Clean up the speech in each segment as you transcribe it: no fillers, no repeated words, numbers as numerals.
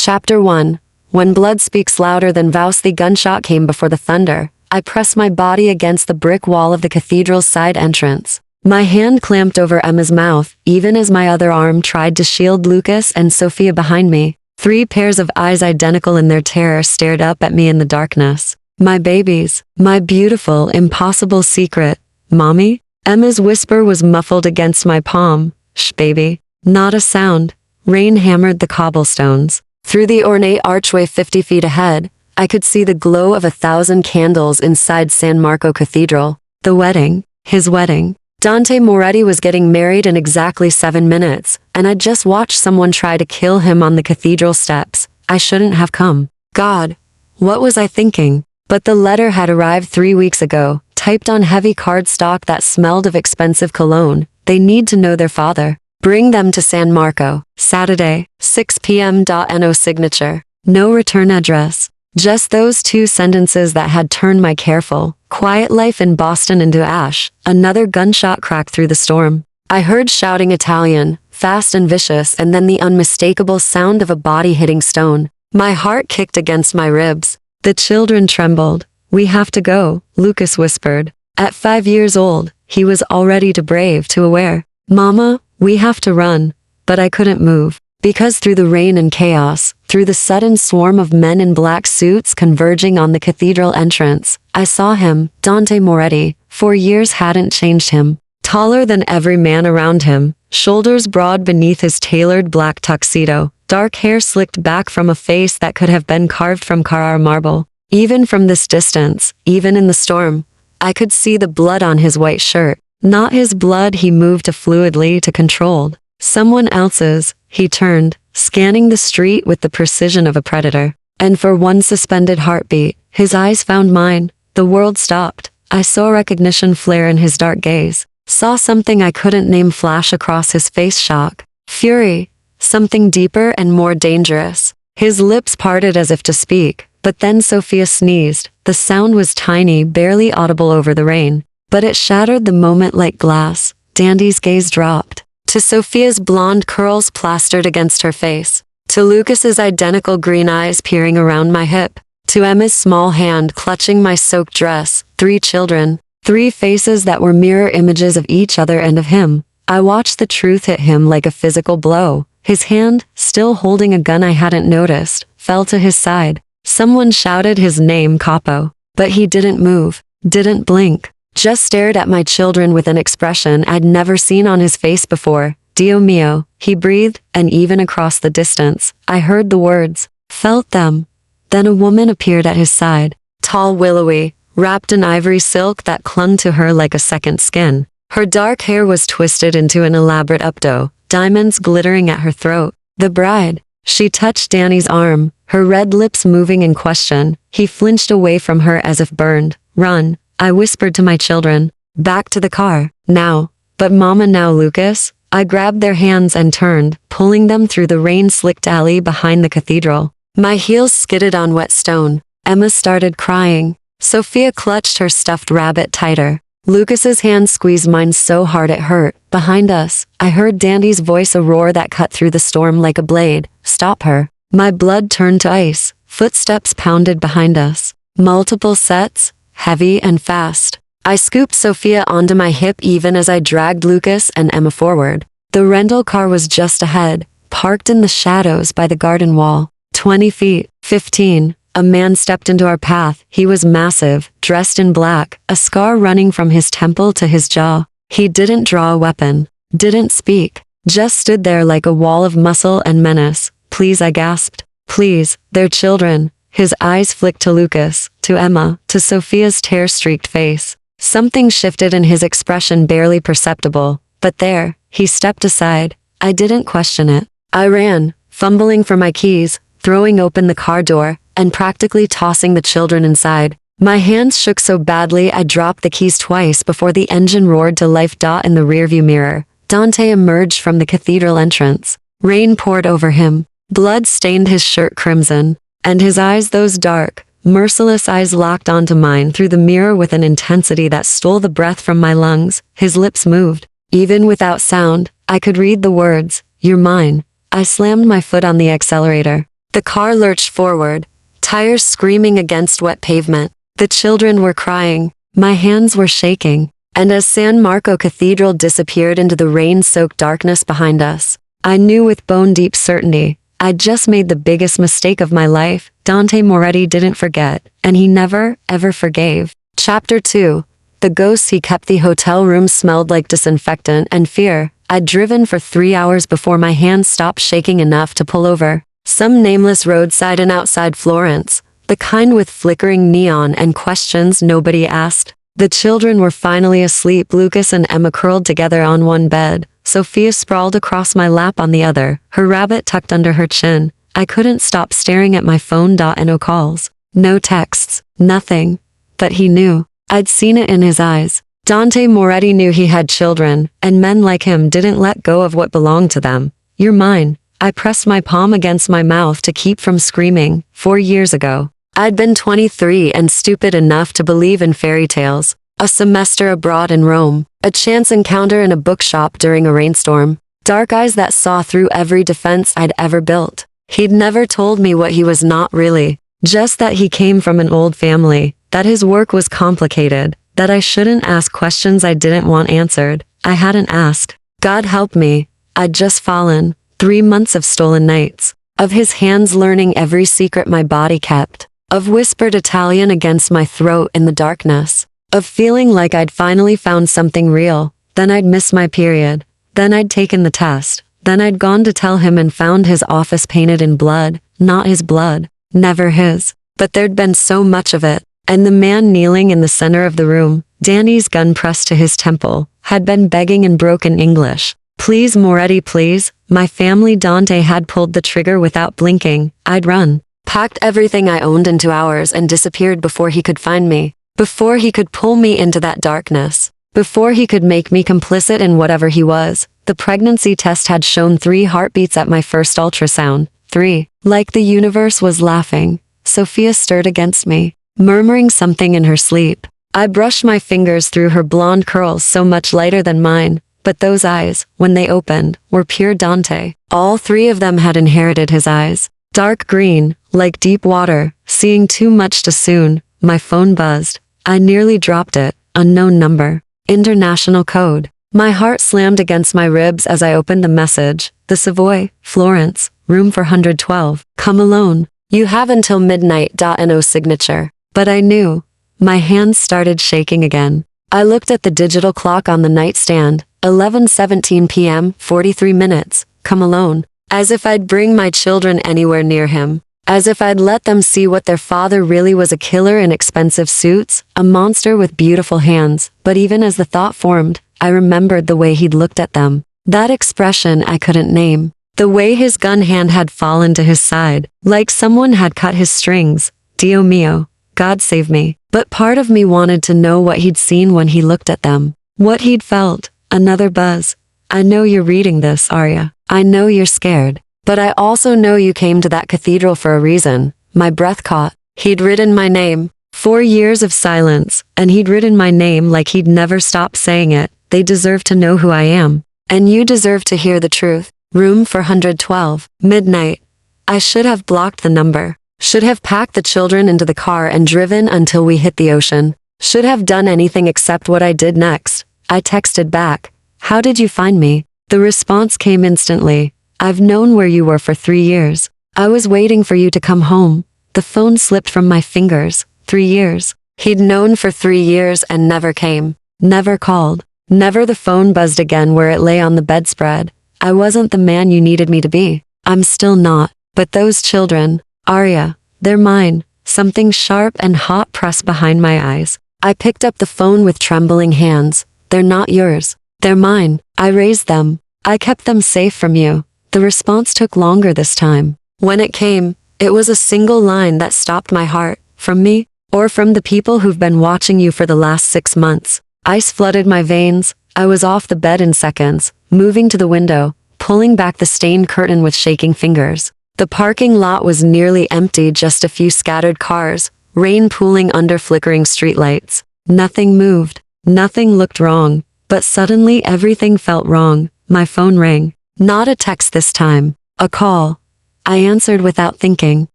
Chapter 1. When blood speaks louder than vows, the gunshot came before the thunder. I pressed my body against the brick wall of the cathedral's side entrance. My hand clamped over Emma's mouth, even as my other arm tried to shield Lucas and Sophia behind me. 3 pairs of eyes identical in their terror stared up at me in the darkness. My babies, my beautiful, impossible secret. Mommy? Emma's whisper was muffled against my palm. Shh, baby. Not a sound. Rain hammered the cobblestones. Through the ornate archway 50 feet ahead, I could see the glow of 1,000 candles inside San Marco Cathedral. The wedding. His wedding. Dante Moretti was getting married in exactly 7 minutes, and I'd just watched someone try to kill him on the cathedral steps. I shouldn't have come. God, what was I thinking? But the letter had arrived 3 weeks ago, typed on heavy cardstock that smelled of expensive cologne. They need to know their father. Bring them to San Marco. Saturday, 6 p.m. No signature. No return address. Just those 2 sentences that had turned my careful, quiet life in Boston into ash. Another gunshot cracked through the storm. I heard shouting Italian, fast and vicious, and then the unmistakable sound of a body hitting stone. My heart kicked against my ribs. The children trembled. We have to go, Lucas whispered. At 5 years old, he was already too brave, too aware. Mama, we have to run. But I couldn't move. Because through the rain and chaos, through the sudden swarm of men in black suits converging on the cathedral entrance, I saw him, Dante Moretti. 4 years hadn't changed him. Taller than every man around him, shoulders broad beneath his tailored black tuxedo, dark hair slicked back from a face that could have been carved from Carrara marble. Even from this distance, even in the storm, I could see the blood on his white shirt. Not his blood he moved too fluidly to controlled. Someone else's. He turned, scanning the street with the precision of a predator. And for one suspended heartbeat, his eyes found mine. The world stopped. I saw recognition flare in his dark gaze. Saw something I couldn't name flash across his face. Shock. Fury. Something deeper and more dangerous. His lips parted as if to speak, but then Sophia sneezed. The sound was tiny, barely audible over the rain. But it shattered the moment like glass. Dandy's gaze dropped. To Sophia's blonde curls plastered against her face. To Lucas's identical green eyes peering around my hip. To Emma's small hand clutching my soaked dress. 3 children. 3 faces that were mirror images of each other and of him. I watched the truth hit him like a physical blow. His hand, still holding a gun I hadn't noticed, fell to his side. Someone shouted his name, Capo. But he didn't move. Didn't blink. Just stared at my children with an expression I'd never seen on his face before. Dio mio, he breathed, and even across the distance, I heard the words, felt them. Then a woman appeared at his side, tall, willowy, wrapped in ivory silk that clung to her like a second skin. Her dark hair was twisted into an elaborate updo, diamonds glittering at her throat. The bride. She touched Danny's arm, her red lips moving in question. He flinched away from her as if burned. Run. I whispered to my children. Back to the car. Now. But Mama, now Lucas. I grabbed their hands and turned, pulling them through the rain-slicked alley behind the cathedral. My heels skidded on wet stone. Emma started crying. Sophia clutched her stuffed rabbit tighter. Lucas's hand squeezed mine so hard it hurt. Behind us, I heard Dandy's voice, a roar that cut through the storm like a blade. Stop her. My blood turned to ice. Footsteps pounded behind us. Multiple sets. Heavy and fast. I scooped Sophia onto my hip even as I dragged Lucas and Emma forward. The rental car was just ahead, parked in the shadows by the garden wall. 20 feet, 15. A man stepped into our path. He was massive, dressed in black, a scar running from his temple to his jaw. He didn't draw a weapon, didn't speak, just stood there like a wall of muscle and menace. Please, I gasped. Please, they're children. His eyes flicked to Lucas, to Emma, to Sophia's tear-streaked face. Something shifted in his expression, barely perceptible. But there, he stepped aside. I didn't question it. I ran, fumbling for my keys, throwing open the car door, and practically tossing the children inside. My hands shook so badly I dropped the keys twice before the engine roared to life. In the rearview mirror, Dante emerged from the cathedral entrance. Rain poured over him. Blood stained his shirt crimson. And his eyes, those dark, merciless eyes, locked onto mine through the mirror with an intensity that stole the breath from my lungs. His lips moved. Even without sound, I could read the words, "You're mine." I slammed my foot on the accelerator. The car lurched forward, tires screaming against wet pavement. The children were crying. My hands were shaking. And as San Marco Cathedral disappeared into the rain-soaked darkness behind us, I knew with bone-deep certainty, I'd just made the biggest mistake of my life. Dante Moretti didn't forget, and he never, ever forgave. Chapter 2. The ghosts he kept. The hotel room smelled like disinfectant and fear. I'd driven for 3 hours before my hands stopped shaking enough to pull over. Some nameless roadside in outside Florence, the kind with flickering neon and questions nobody asked. The children were finally asleep. Lucas and Emma curled together on one bed. Sophia sprawled across my lap on the other, her rabbit tucked under her chin. I couldn't stop staring at my phone. No calls, no texts, nothing. But he knew. I'd seen it in his eyes. Dante Moretti knew he had children, and men like him didn't let go of what belonged to them. You're mine. I pressed my palm against my mouth to keep from screaming. 4 years ago, I'd been 23 and stupid enough to believe in fairy tales. A semester abroad in Rome, a chance encounter in a bookshop during a rainstorm, dark eyes that saw through every defense I'd ever built. He'd never told me what he was not really, just that he came from an old family, that his work was complicated, that I shouldn't ask questions I didn't want answered. I hadn't asked. God help me. I'd just fallen. 3 months of stolen nights, of his hands learning every secret my body kept, of whispered Italian against my throat in the darkness, of feeling like I'd finally found something real. Then I'd missed my period. Then I'd taken the test. Then I'd gone to tell him and found his office painted in blood. Not his blood. Never his. But there'd been so much of it. And the man kneeling in the center of the room, Danny's gun pressed to his temple, had been begging in broken English. Please, Moretti, please. My family. Dante had pulled the trigger without blinking. I'd run. Packed everything I owned in 2 hours and disappeared before he could find me. Before he could pull me into that darkness. Before he could make me complicit in whatever he was. The pregnancy test had shown 3 heartbeats at my first ultrasound. 3. Like the universe was laughing. Sophia stirred against me, murmuring something in her sleep. I brushed my fingers through her blonde curls so much lighter than mine. But those eyes, when they opened, were pure Dante. All 3 of them had inherited his eyes. Dark green, like deep water, seeing too much too soon. My phone buzzed. I nearly dropped it. Unknown number. International code. My heart slammed against my ribs as I opened the message. The Savoy, Florence, room 412. Come alone. You have until midnight. No signature. But I knew. My hands started shaking again. I looked at the digital clock on the nightstand. 11:17 p.m., 43 minutes. Come alone. As if I'd bring my children anywhere near him. As if I'd let them see what their father really was, a killer in expensive suits, a monster with beautiful hands. But even as the thought formed, I remembered the way he'd looked at them. That expression I couldn't name. The way his gun hand had fallen to his side, like someone had cut his strings. Dio mio, God save me. But part of me wanted to know what he'd seen when he looked at them. What he'd felt. Another buzz. I know you're reading this, Arya. I know you're scared. But I also know you came to that cathedral for a reason. My breath caught. He'd written my name. 4 years of silence, and he'd written my name like he'd never stopped saying it. They deserve to know who I am. And you deserve to hear the truth. Room 412. Midnight. I should have blocked the number. Should have packed the children into the car and driven until we hit the ocean. Should have done anything except what I did next. I texted back. How did you find me? The response came instantly. I've known where you were for 3 years. I was waiting for you to come home. The phone slipped from my fingers. 3 years. He'd known for 3 years and never came. Never called. Never. The phone buzzed again where it lay on the bedspread. I wasn't the man you needed me to be. I'm still not. But those children, Arya, they're mine. Something sharp and hot pressed behind my eyes. I picked up the phone with trembling hands. They're not yours. They're mine. I raised them. I kept them safe from you. The response took longer this time. When it came, it was a single line that stopped my heart. From me, or from the people who've been watching you for the last 6 months. Ice flooded my veins. I was off the bed in seconds, moving to the window, pulling back the stained curtain with shaking fingers. The parking lot was nearly empty, just a few scattered cars, rain pooling under flickering streetlights. Nothing moved. Nothing looked wrong. But suddenly everything felt wrong. My phone rang. Not a text this time. A call. I answered without thinking.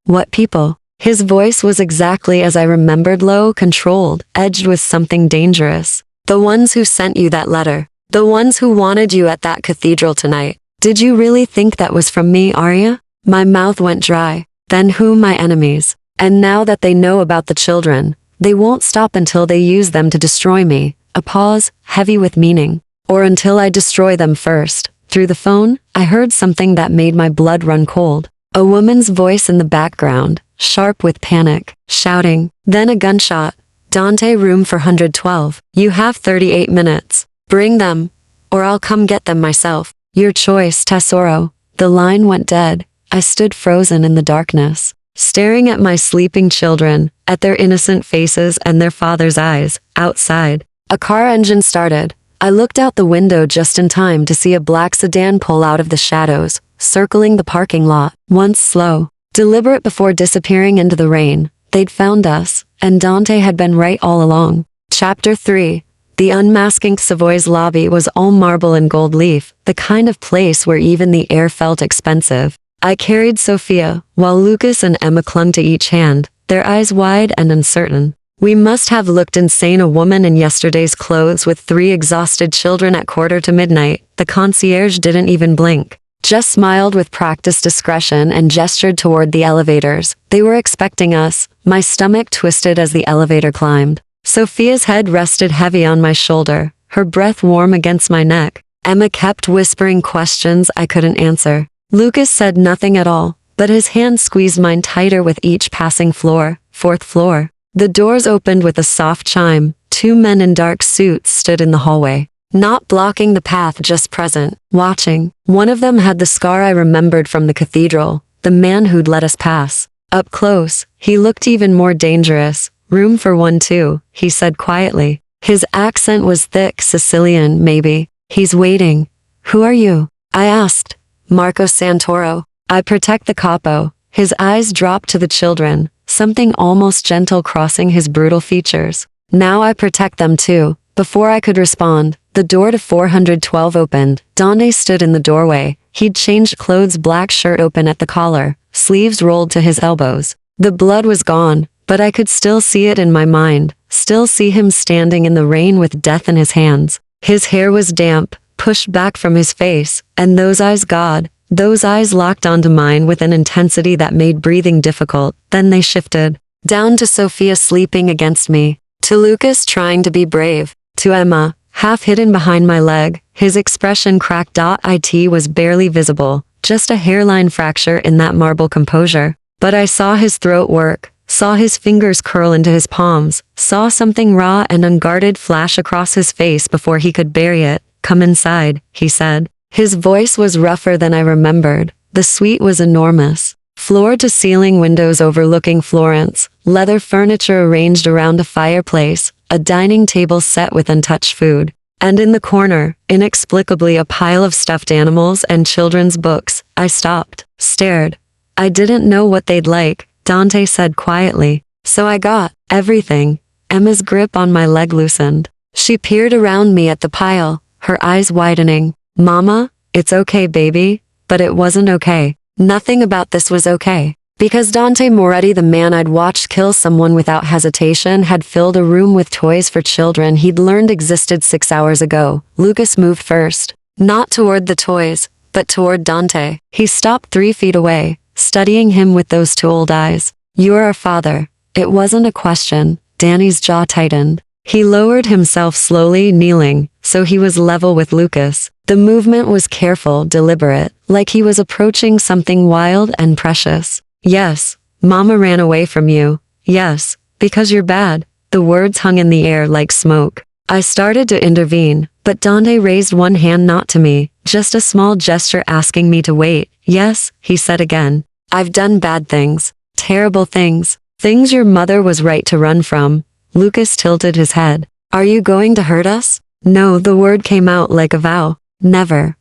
What people? His voice was exactly as I remembered, low, controlled, edged with something dangerous. The ones who sent you that letter. The ones who wanted you at that cathedral tonight. Did you really think that was from me, Arya? My mouth went dry. Then who? My enemies. And now that they know about the children, they won't stop until they use them to destroy me. A pause, heavy with meaning. Or until I destroy them first. Through the phone, I heard something that made my blood run cold. A woman's voice in the background, sharp with panic, shouting. Then a gunshot. Dante, room 412. You have 38 minutes. Bring them, or I'll come get them myself. Your choice, Tesoro. The line went dead. I stood frozen in the darkness, staring at my sleeping children, at their innocent faces and their father's eyes. Outside, a car engine started. I looked out the window just in time to see a black sedan pull out of the shadows, circling the parking lot. Once slow, deliberate before disappearing into the rain, they'd found us, and Dante had been right all along. Chapter 3. The unmasking Savoy's lobby was all marble and gold leaf, the kind of place where even the air felt expensive. I carried Sophia, while Lucas and Emma clung to each hand, their eyes wide and uncertain. We must have looked insane, a woman in yesterday's clothes with 3 exhausted children at midnight. The concierge didn't even blink, just smiled with practiced discretion and gestured toward the elevators. They were expecting us. My stomach twisted as the elevator climbed. Sophia's head rested heavy on my shoulder, her breath warm against my neck. Emma kept whispering questions I couldn't answer. Lucas said nothing at all, but his hand squeezed mine tighter with each passing floor. 4th floor. The doors opened with a soft chime. 2 men in dark suits stood in the hallway, not blocking the path, just present, watching. One of them had the scar I remembered from the cathedral, the man who'd let us pass. Up close, he looked even more dangerous. Room for 1-2, he said quietly. His accent was thick, Sicilian, maybe. He's waiting. Who are you? I asked. Marco Santoro. I protect the capo. His eyes dropped to the children, something almost gentle crossing his brutal features. Now I protect them too. Before I could respond, the door to 412 opened. Dante stood in the doorway. He'd changed clothes, black shirt open at the collar, sleeves rolled to his elbows. The blood was gone, but I could still see it in my mind, still see him standing in the rain with death in his hands. His hair was damp, pushed back from his face, and those eyes, God, those eyes locked onto mine with an intensity that made breathing difficult. Then they shifted, down to Sophia sleeping against me, to Lucas trying to be brave, to Emma, half hidden behind my leg. His expression cracked. It was barely visible, just a hairline fracture in that marble composure. But I saw his throat work, saw his fingers curl into his palms, saw something raw and unguarded flash across his face before he could bury it. Come inside, he said. His voice was rougher than I remembered. The suite was enormous. Floor-to-ceiling windows overlooking Florence, leather furniture arranged around a fireplace, a dining table set with untouched food. And in the corner, inexplicably, a pile of stuffed animals and children's books. I stopped, stared. I didn't know what they'd like, Dante said quietly. So I got everything. Emma's grip on my leg loosened. She peered around me at the pile, her eyes widening. Mama, it's okay, baby. But it wasn't okay. Nothing about this was okay. Because Dante Moretti, the man I'd watched kill someone without hesitation, had filled a room with toys for children he'd learned existed 6 hours ago. Lucas moved first. Not toward the toys, but toward Dante. He stopped 3 feet away, studying him with those 2 old eyes. You're our father. It wasn't a question. Danny's jaw tightened. He lowered himself slowly, kneeling, so he was level with Lucas. The movement was careful, deliberate, like he was approaching something wild and precious. Yes, Mama ran away from you. Yes, because you're bad. The words hung in the air like smoke. I started to intervene, but Dante raised one hand, not to me, just a small gesture asking me to wait. Yes, he said again. I've done bad things, terrible things, things your mother was right to run from. Lucas tilted his head. Are you going to hurt us? No, the word came out like a vow. Never.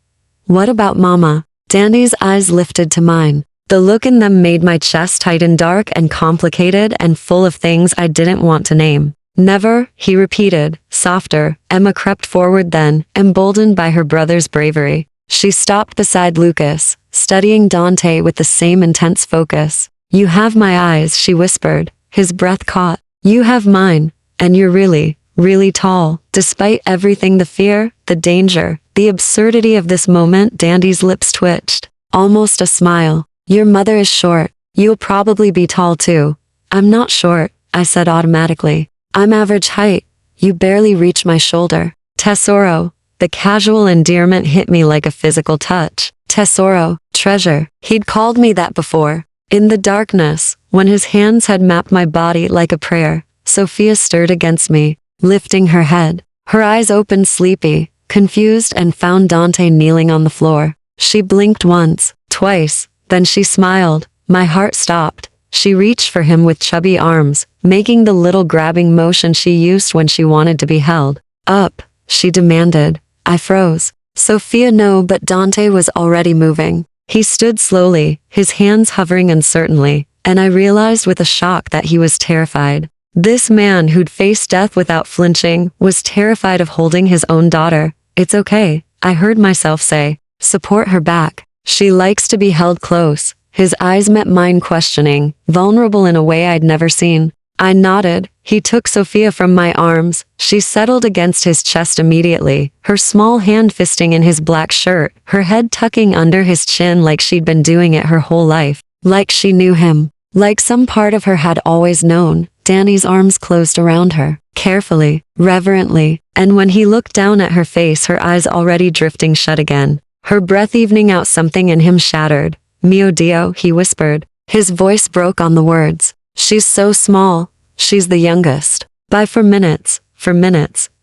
What about Mama? Danny's eyes lifted to mine. The look in them made my chest tighten, dark and complicated and full of things I didn't want to name. Never, he repeated, softer. Emma crept forward then, emboldened by her brother's bravery. She stopped beside Lucas, studying Dante with the same intense focus. You have my eyes, she whispered, his breath caught. You have mine, and you're really, really tall. Despite everything, the fear, the danger, the absurdity of this moment, Dandy's lips twitched. Almost a smile. Your mother is short. You'll probably be tall too. I'm not short, I said automatically. I'm average height. You barely reach my shoulder. Tesoro. The casual endearment hit me like a physical touch. Tesoro, treasure. He'd called me that before. In the darkness, when his hands had mapped my body like a prayer, Sophia stirred against me, lifting her head. Her eyes opened sleepy, confused, and found Dante kneeling on the floor. She blinked once, twice, then she smiled. My heart stopped. She reached for him with chubby arms, making the little grabbing motion she used when she wanted to be held. Up, she demanded. I froze. Sophia, no, but Dante was already moving. He stood slowly, his hands hovering uncertainly, and I realized with a shock that he was terrified. This man who'd faced death without flinching was terrified of holding his own daughter. It's okay, I heard myself say. Support her back. She likes to be held close. His eyes met mine, questioning, vulnerable in a way I'd never seen. I nodded. He took Sophia from my arms. She settled against his chest immediately, her small hand fisting in his black shirt, her head tucking under his chin like she'd been doing it her whole life. Like she knew him. Like some part of her had always known. Danny's arms closed around her, carefully, reverently, and when he looked down at her face, her eyes already drifting shut again. Her breath evening out, something in him shattered. Mio Dio, he whispered. His voice broke on the words. She's so small. She's the youngest. For minutes,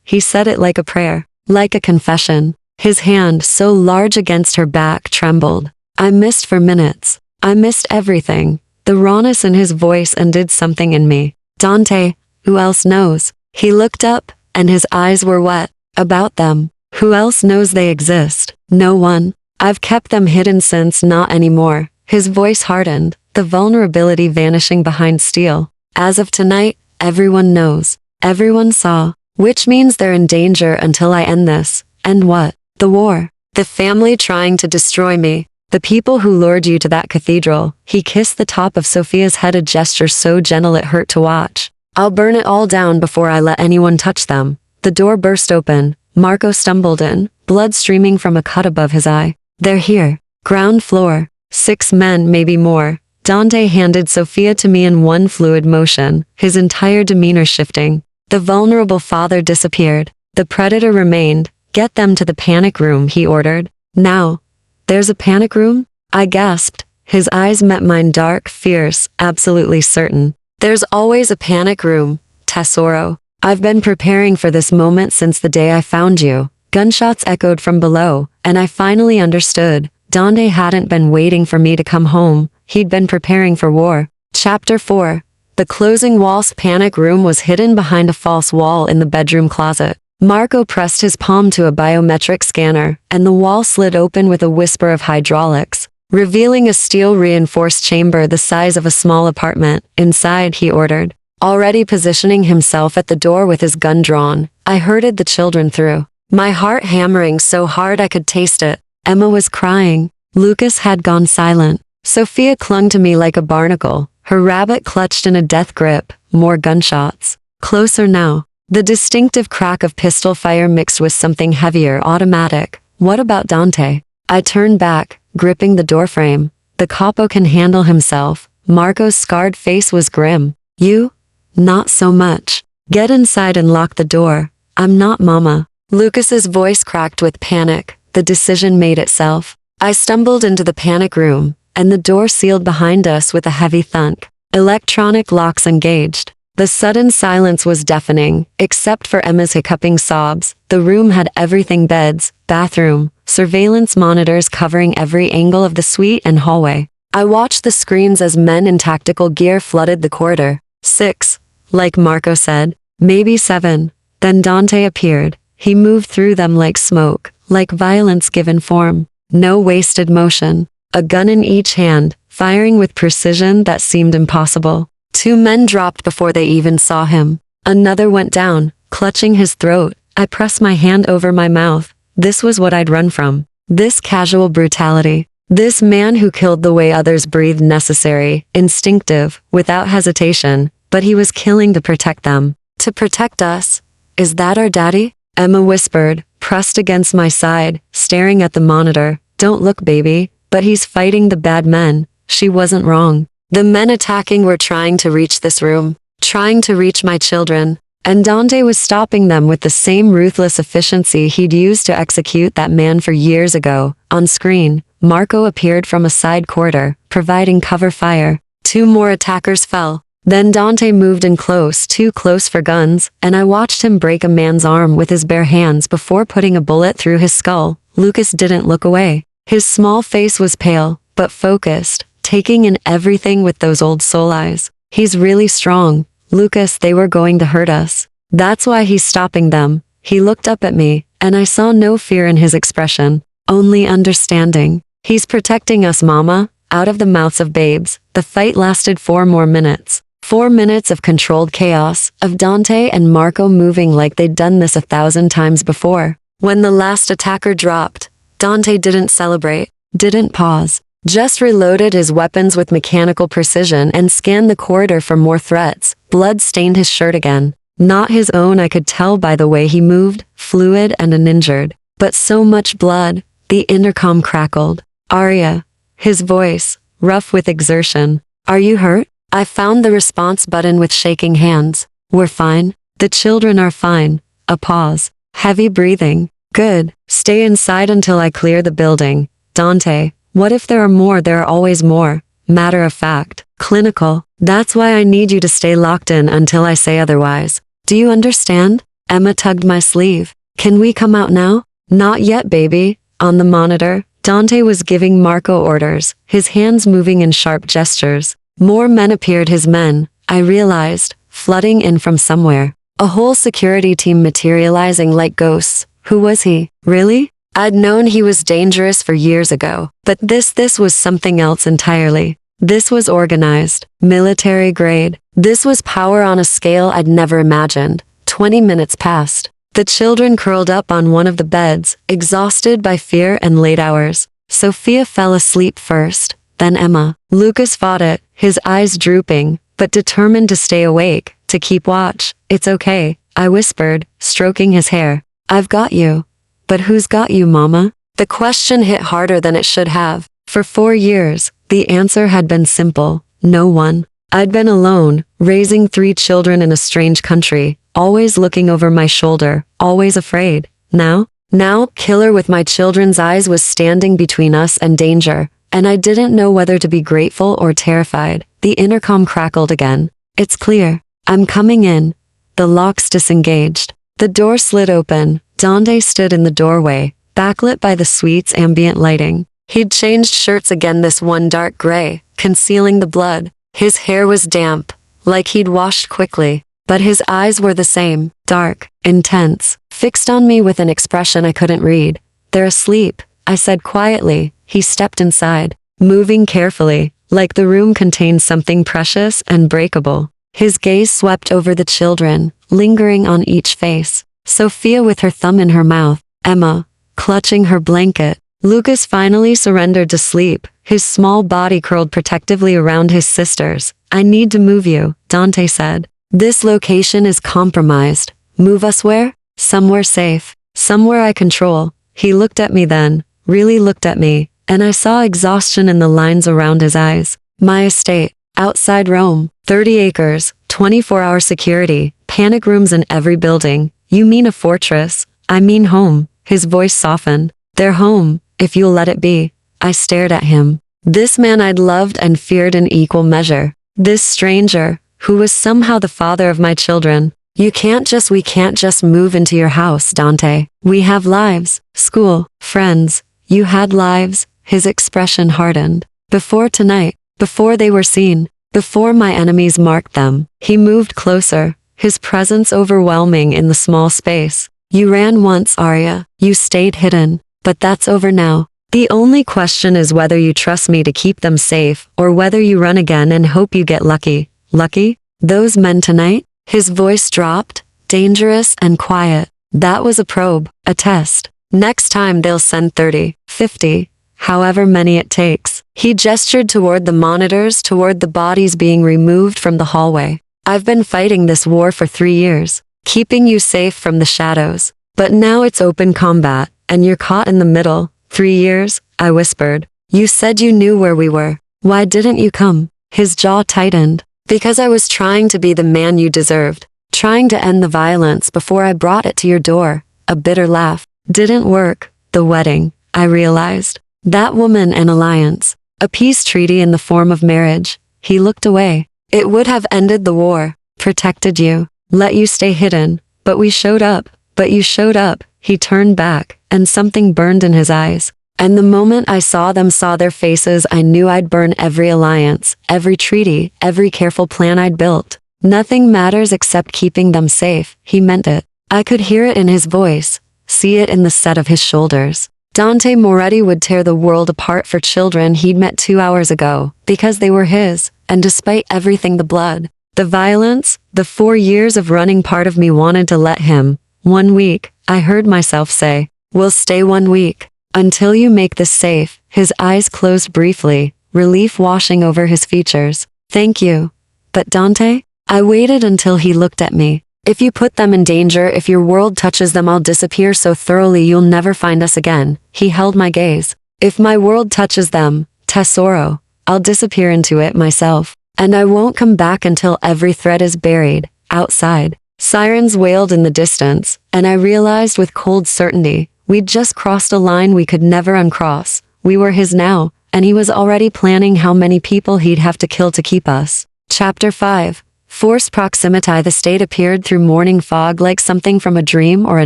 he said it like a prayer, like a confession. His hand, so large against her back, trembled. I missed for minutes. I missed everything. The rawness in his voice undid something in me. Dante, who else knows? He looked up, and his eyes were wet. About them. Who else knows they exist? No one. I've kept them hidden since, not anymore. His voice hardened, the vulnerability vanishing behind steel. As of tonight, everyone knows. Everyone saw. Which means they're in danger until I end this. And what? The war. The family trying to destroy me. The people who lured you to that cathedral. He kissed the top of Sophia's head, a gesture so gentle it hurt to watch. I'll burn it all down before I let anyone touch them. The door burst open. Marco stumbled in, blood streaming from a cut above his eye. They're here. Ground floor. 6 men, maybe more. Dante handed Sophia to me in one fluid motion, his entire demeanor shifting. The vulnerable father disappeared. The predator remained. Get them to the panic room, he ordered. Now. There's a panic room? I gasped. His eyes met mine, dark, fierce, absolutely certain. There's always a panic room, Tesoro. I've been preparing for this moment since the day I found you. Gunshots echoed from below, and I finally understood. Dante hadn't been waiting for me to come home. He'd been preparing for war. Chapter 4. The closing walls. Panic room was hidden behind a false wall in the bedroom closet. Marco pressed his palm to a biometric scanner, and the wall slid open with a whisper of hydraulics, revealing a steel-reinforced chamber the size of a small apartment. Inside, he ordered. Already positioning himself at the door with his gun drawn, I herded the children through. My heart hammering so hard I could taste it. Emma was crying. Lucas had gone silent. Sophia clung to me like a barnacle, her rabbit clutched in a death grip. More gunshots. Closer now. The distinctive crack of pistol fire mixed with something heavier, automatic. What about Dante? I turned back, gripping the doorframe. The capo can handle himself. Marco's scarred face was grim. You? Not so much. Get inside and lock the door. I'm not Mama. Lucas's voice cracked with panic. The decision made itself. I stumbled into the panic room, and the door sealed behind us with a heavy thunk. Electronic locks engaged. The sudden silence was deafening, except for Emma's hiccuping sobs. The room had everything: beds, bathroom, surveillance monitors covering every angle of the suite and hallway. I watched the screens as men in tactical gear flooded the corridor. 6, like Marco said, maybe 7. Then Dante appeared. He moved through them like smoke, like violence given form. No wasted motion. A gun in each hand, firing with precision that seemed impossible. 2 men dropped before they even saw him. Another went down, clutching his throat. I pressed my hand over my mouth. This was what I'd run from. This casual brutality. This man who killed the way others breathed, necessary, instinctive, without hesitation, but he was killing to protect them. To protect us. Is that our daddy? Emma whispered, pressed against my side, staring at the monitor. Don't look, baby, but he's fighting the bad men. She wasn't wrong. The men attacking were trying to reach this room, trying to reach my children, and Dante was stopping them with the same ruthless efficiency he'd used to execute that man for years ago. On screen, Marco appeared from a side corridor, providing cover fire. 2 more attackers fell. Then Dante moved in close, too close for guns, and I watched him break a man's arm with his bare hands before putting a bullet through his skull. Lucas didn't look away. His small face was pale, but focused, taking in everything with those old soul eyes. He's really strong. Lucas, they were going to hurt us. That's why he's stopping them. He looked up at me, and I saw no fear in his expression, only understanding. He's protecting us, Mama. Out of the mouths of babes, the fight lasted 4 more minutes. 4 minutes of controlled chaos, of Dante and Marco moving like they'd done this 1,000 times before. When the last attacker dropped, Dante didn't celebrate, didn't pause, just reloaded his weapons with mechanical precision and scanned the corridor for more threats. Blood stained his shirt again. Not his own, I could tell by the way he moved, fluid and uninjured. But so much blood. The intercom crackled. Arya. His voice, rough with exertion. Are you hurt? I found the response button with shaking hands. We're fine. The children are fine. A pause. Heavy breathing. Good. Stay inside until I clear the building. Dante. What if there are more? There are always more. Matter of fact. Clinical. That's why I need you to stay locked in until I say otherwise. Do you understand? Emma tugged my sleeve. Can we come out now? Not yet, baby. On the monitor, Dante was giving Marco orders, his hands moving in sharp gestures. More men appeared, his men, I realized, flooding in from somewhere. A whole security team materializing like ghosts. Who was he? Really? I'd known he was dangerous for years ago, but this was something else entirely. This was organized, military grade. This was power on a scale I'd never imagined. 20 minutes passed. The children curled up on one of the beds, exhausted by fear and late hours. Sophia fell asleep first, then Emma. Lucas fought it, his eyes drooping, but determined to stay awake, to keep watch. It's okay, I whispered, stroking his hair. I've got you. But who's got you, Mama? The question hit harder than it should have. For 4 years, the answer had been simple. No one. I'd been alone, raising 3 children in a strange country, always looking over my shoulder, always afraid. Now, killer with my children's eyes was standing between us and danger, and I didn't know whether to be grateful or terrified. The intercom crackled again. It's clear. I'm coming in. The locks disengaged. The door slid open. Dante stood in the doorway, backlit by the suite's ambient lighting. He'd changed shirts again, this one dark gray, concealing the blood. His hair was damp, like he'd washed quickly, but his eyes were the same, dark, intense, fixed on me with an expression I couldn't read. They're asleep, I said quietly. He stepped inside, moving carefully, like the room contained something precious and breakable. His gaze swept over the children, lingering on each face. Sophia with her thumb in her mouth, Emma, clutching her blanket. Lucas finally surrendered to sleep, his small body curled protectively around his sister's. I need to move you, Dante said. This location is compromised. Move us where? Somewhere safe. Somewhere I control. He looked at me then, really looked at me, and I saw exhaustion in the lines around his eyes. My estate, outside Rome, 30 acres, 24-hour security, panic rooms in every building. You mean a fortress? I mean home. His voice softened. Their home, if you'll let it be. I stared at him. This man I'd loved and feared in equal measure. This stranger, who was somehow the father of my children. We can't just move into your house, Dante. We have lives, school, friends. You had lives. His expression hardened. Before tonight, before they were seen, before my enemies marked them. He moved closer, his presence overwhelming in the small space. You ran once, Arya. You stayed hidden. But that's over now. The only question is whether you trust me to keep them safe, or whether you run again and hope you get lucky. Lucky? Those men tonight? His voice dropped, dangerous and quiet. That was a probe, a test. Next time they'll send 30, 50, however many it takes. He gestured toward the monitors, toward the bodies being removed from the hallway. I've been fighting this war for 3 years, keeping you safe from the shadows. But now it's open combat, and you're caught in the middle. 3 years, I whispered. You said you knew where we were. Why didn't you come? His jaw tightened. Because I was trying to be the man you deserved, trying to end the violence before I brought it to your door. A bitter laugh. Didn't work. The wedding, I realized. That woman, an alliance. A peace treaty in the form of marriage. He looked away. It would have ended the war, protected you, let you stay hidden. But we showed up. But you showed up. He turned back, and something burned in his eyes. And the moment I saw their faces, I knew I'd burn every alliance, every treaty, every careful plan I'd built. Nothing matters except keeping them safe. He meant it. I could hear it in his voice, see it in the set of his shoulders. Dante Moretti would tear the world apart for children he'd met 2 hours ago, because they were his, and despite everything, the blood, the violence, the 4 years of running, part of me wanted to let him. 1 week, I heard myself say. We'll stay 1 week. Until you make this safe. His eyes closed briefly, relief washing over his features. Thank you. But Dante? I waited until he looked at me. If you put them in danger, if your world touches them, I'll disappear so thoroughly you'll never find us again. He held my gaze. If my world touches them, Tesoro, I'll disappear into it myself. And I won't come back until every thread is buried. Outside, sirens wailed in the distance, and I realized with cold certainty, we'd just crossed a line we could never uncross. We were his now, and he was already planning how many people he'd have to kill to keep us. Chapter 5. Forced proximity. The state appeared through morning fog like something from a dream or a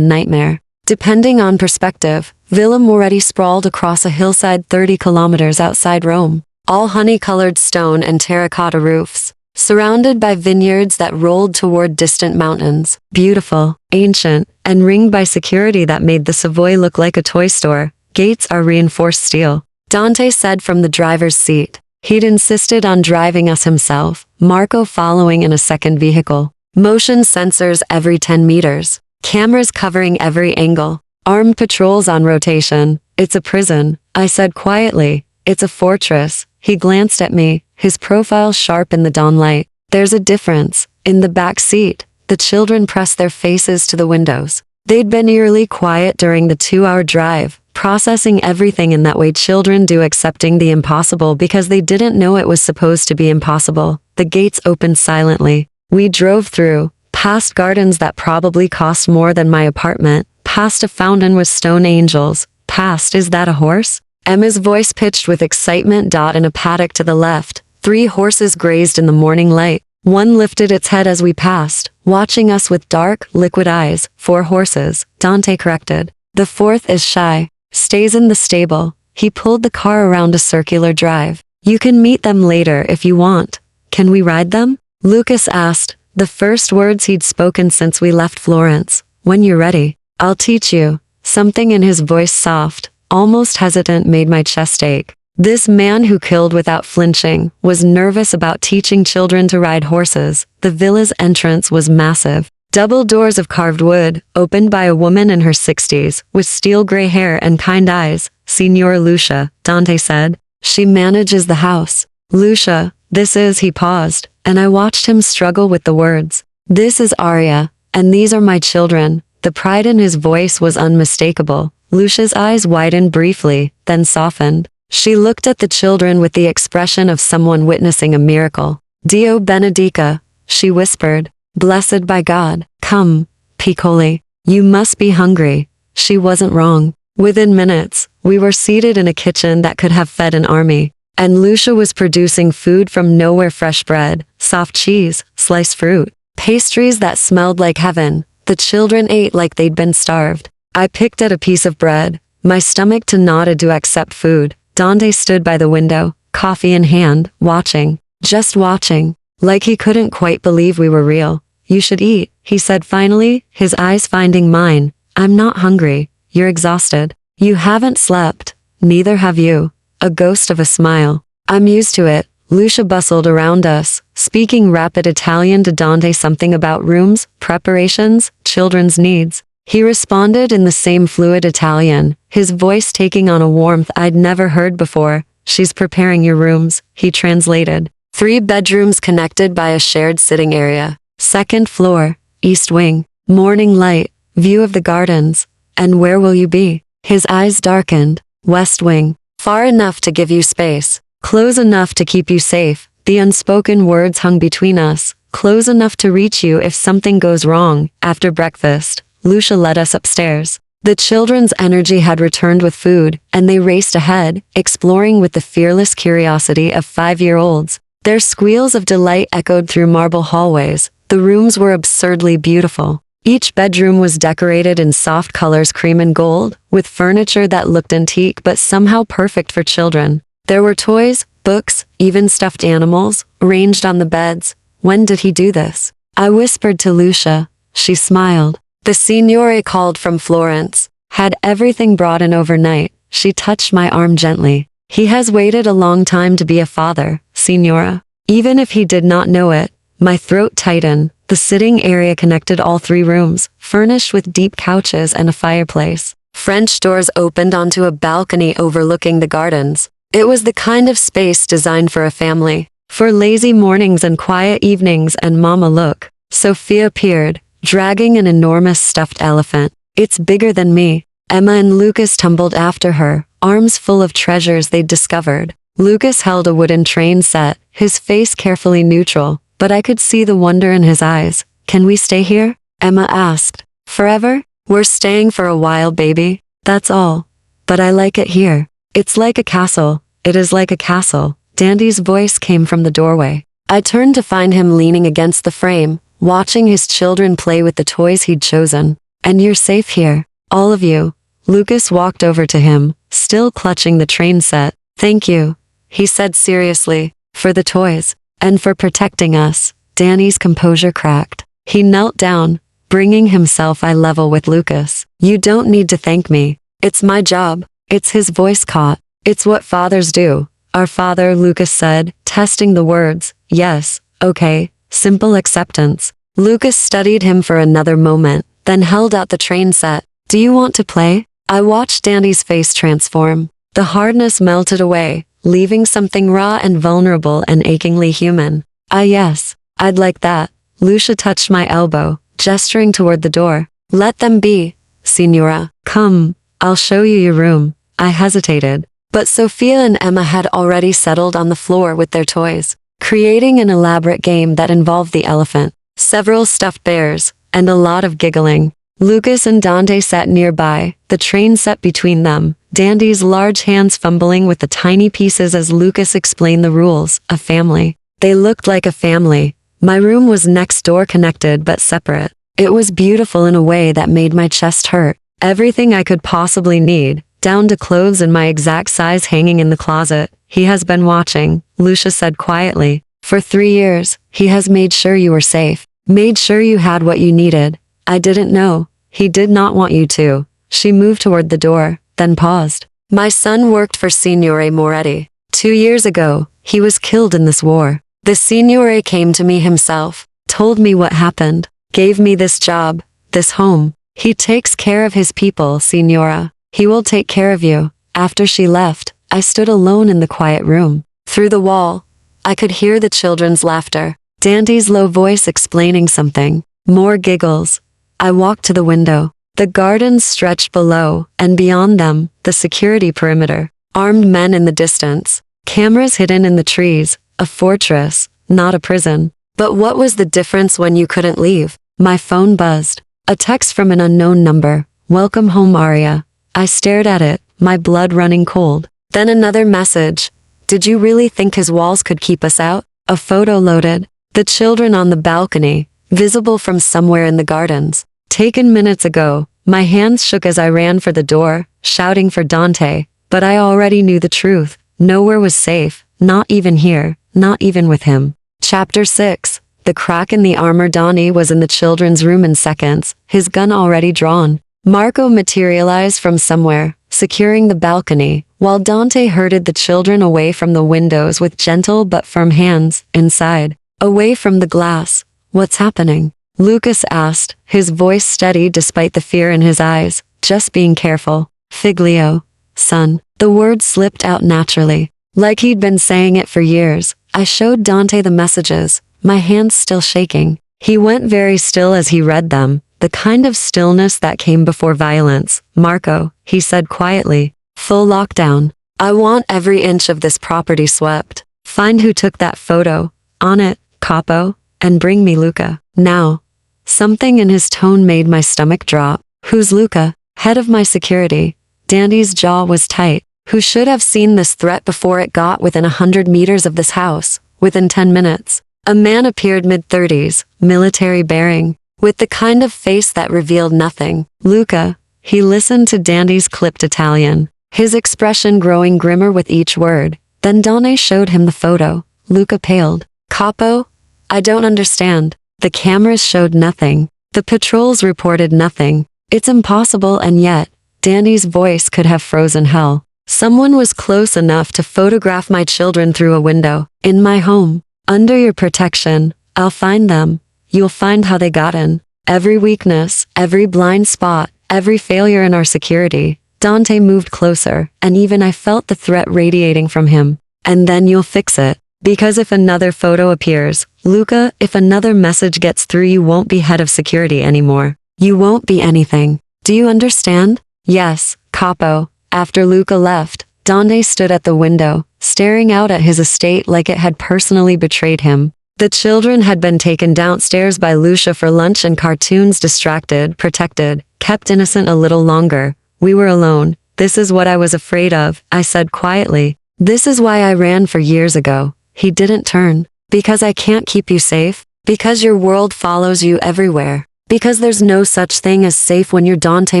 nightmare. Depending on perspective, Villa Moretti sprawled across a hillside 30 kilometers outside Rome, all honey-colored stone and terracotta roofs, surrounded by vineyards that rolled toward distant mountains, beautiful, ancient, and ringed by security that made the Savoy look like a toy store. Gates are reinforced steel, Dante said from the driver's seat. He'd insisted on driving us himself, Marco following in a second vehicle. Motion sensors every 10 meters. Cameras covering every angle. Armed patrols on rotation. It's a prison, I said quietly. It's a fortress. He glanced at me, his profile sharp in the dawn light. There's a difference. In the back seat, the children pressed their faces to the windows. They'd been eerily quiet during the 2-hour drive, processing everything in that way children do, accepting the impossible because they didn't know it was supposed to be impossible. The gates opened silently. We drove through, past gardens that probably cost more than my apartment, past a fountain with stone angels, past, is that a horse? Emma's voice pitched with excitement. In a paddock to the left, 3 horses grazed in the morning light. One lifted its head as we passed, watching us with dark, liquid eyes. 4 horses, Dante corrected. The 4th is shy, stays in the stable. He pulled the car around a circular drive. You can meet them later if you want. Can we ride them? Lucas asked, the first words he'd spoken since we left Florence. When you're ready, I'll teach you. Something in his voice, soft, almost hesitant, made my chest ache. This man who killed without flinching was nervous about teaching children to ride horses. The villa's entrance was massive. Double doors of carved wood, opened by a woman in her 60s, with steel gray hair and kind eyes. Signora Lucia, Dante said. She manages the house. Lucia, this is, he paused, and I watched him struggle with the words. This is Aria, and these are my children. The pride in his voice was unmistakable. Lucia's eyes widened briefly, then softened. She looked at the children with the expression of someone witnessing a miracle. Dio benedica, she whispered. Blessed by God. Come, piccoli. You must be hungry. She wasn't wrong. Within minutes, we were seated in a kitchen that could have fed an army. And Lucia was producing food from nowhere: fresh bread, soft cheese, sliced fruit, pastries that smelled like heaven. The children ate like they'd been starved. I picked at a piece of bread, my stomach too knotted to accept food. Dante stood by the window, coffee in hand, watching, just watching, like he couldn't quite believe we were real. You should eat, he said finally, his eyes finding mine. I'm not hungry. You're exhausted. You haven't slept. Neither have you. A ghost of a smile. I'm used to it. Lucia bustled around us, speaking rapid Italian to Dante, something about rooms, preparations, children's needs. He responded in the same fluid Italian, his voice taking on a warmth I'd never heard before. She's preparing your rooms, he translated. 3 bedrooms connected by a shared sitting area. Second floor, east wing, morning light, view of the gardens. And where will you be? His eyes darkened. West wing, far enough to give you space, close enough to keep you safe. The unspoken words hung between us, close enough to reach you if something goes wrong. After breakfast, Lucia led us upstairs. The children's energy had returned with food, and they raced ahead, exploring with the fearless curiosity of 5-year-olds. Their squeals of delight echoed through marble hallways. The rooms were absurdly beautiful. Each bedroom was decorated in soft colors, cream and gold, with furniture that looked antique but somehow perfect for children. There were toys, books, even stuffed animals, arranged on the beds. When did he do this? I whispered to Lucia. She smiled. The signore called from Florence. Had everything brought in overnight. She touched my arm gently. He has waited a long time to be a father, signora. Even if he did not know it, my throat tightened. The sitting area connected all 3 rooms, furnished with deep couches and a fireplace. French doors opened onto a balcony overlooking the gardens. It was the kind of space designed for a family, for lazy mornings and quiet evenings. And Mama, look. Sophia appeared, dragging an enormous stuffed elephant. It's bigger than me. Emma and Lucas tumbled after her, arms full of treasures they'd discovered. Lucas held a wooden train set, his face carefully neutral, but I could see the wonder in his eyes. Can we stay here? Emma asked. Forever? We're staying for a while, baby. That's all. But I like it here. It's like a castle. It is like a castle. Dandy's voice came from the doorway. I turned to find him leaning against the frame, watching his children play with the toys he'd chosen. And you're safe here. All of you. Lucas walked over to him, still clutching the train set. Thank you, he said seriously, for the toys, and for protecting us. Danny's composure cracked. He knelt down, bringing himself eye level with Lucas. You don't need to thank me. It's my job. It's his voice caught. It's what fathers do. Our father, Lucas said, testing the words. Yes, okay, simple acceptance. Lucas studied him for another moment, then held out the train set. Do you want to play? I watched Dandy's face transform. The hardness melted away, leaving something raw and vulnerable and achingly human. Yes, I'd like that. Lucia touched my elbow, gesturing toward the door. Let them be, signora. Come, I'll show you your room. I hesitated, but Sophia and Emma had already settled on the floor with their toys, creating an elaborate game that involved the elephant, several stuffed bears, and a lot of giggling. Lucas and Dante sat nearby, the train set between them, Dandy's large hands fumbling with the tiny pieces as Lucas explained the rules. A family. They looked like a family. My room was next door, connected but separate. It was beautiful in a way that made my chest hurt. Everything I could possibly need, down to clothes in my exact size hanging in the closet. He has been watching, Lucia said quietly. For 3 years, he has made sure you were safe, made sure you had what you needed. I didn't know. He did not want you to. She moved toward the door, then paused. My son worked for Signore Moretti. 2 years ago, he was killed in this war. The Signore came to me himself, told me what happened, gave me this job, this home. He takes care of his people, Signora. He will take care of you. After she left, I stood alone in the quiet room. Through the wall, I could hear the children's laughter, Dandy's low voice explaining something. More giggles. I walked to the window. The gardens stretched below, and beyond them, the security perimeter. Armed men in the distance. Cameras hidden in the trees. A fortress, not a prison. But what was the difference when you couldn't leave? My phone buzzed. A text from an unknown number. Welcome home, Aria. I stared at it, my blood running cold. Then another message. Did you really think his walls could keep us out? A photo loaded. The children on the balcony, visible from somewhere in the gardens. Taken minutes ago. My hands shook as I ran for the door, shouting for Dante. But I already knew the truth. Nowhere was safe, not even here, not even with him. Chapter 6. The crack in the armor. Donnie was in the children's room in seconds, his gun already drawn. Marco materialized from somewhere, securing the balcony, while Dante herded the children away from the windows with gentle but firm hands. Inside, away from the glass. What's happening? Lucas asked, his voice steady despite the fear in his eyes. Just being careful. Figlio. Son. The word slipped out naturally, like he'd been saying it for years. I showed Dante the messages, my hands still shaking. He went very still as he read them, the kind of stillness that came before violence. Marco, he said quietly. Full lockdown. I want every inch of this property swept. Find who took that photo. On it, capo, and bring me Luca. Now. Something in his tone made my stomach drop. Who's Luca? Head of my security. Dandy's jaw was tight. Who should have seen this threat before it got within 100 meters of this house? Within 10 minutes. A man appeared mid-30s, military bearing, with the kind of face that revealed nothing. Luca. He listened to Dandy's clipped Italian, his expression growing grimmer with each word. Then Dante showed him the photo. Luca paled. Capo? I don't understand. The cameras showed nothing. The patrols reported nothing. It's impossible, and yet, Dandy's voice could have frozen hell. Someone was close enough to photograph my children through a window. In my home. Under your protection. I'll find them. You'll find how they got in. Every weakness, every blind spot, every failure in our security. Dante moved closer, and even I felt the threat radiating from him. And then you'll fix it. Because if another photo appears, Luca, if another message gets through, you won't be head of security anymore. You won't be anything. Do you understand? Yes, capo. After Luca left, Dante stood at the window, staring out at his estate like it had personally betrayed him. The children had been taken downstairs by Lucia for lunch and cartoons, distracted, protected, kept innocent a little longer. We were alone. This is what I was afraid of, I said quietly. This is why I ran for years ago. He didn't turn. Because I can't keep you safe. Because your world follows you everywhere. Because there's no such thing as safe when you're Dante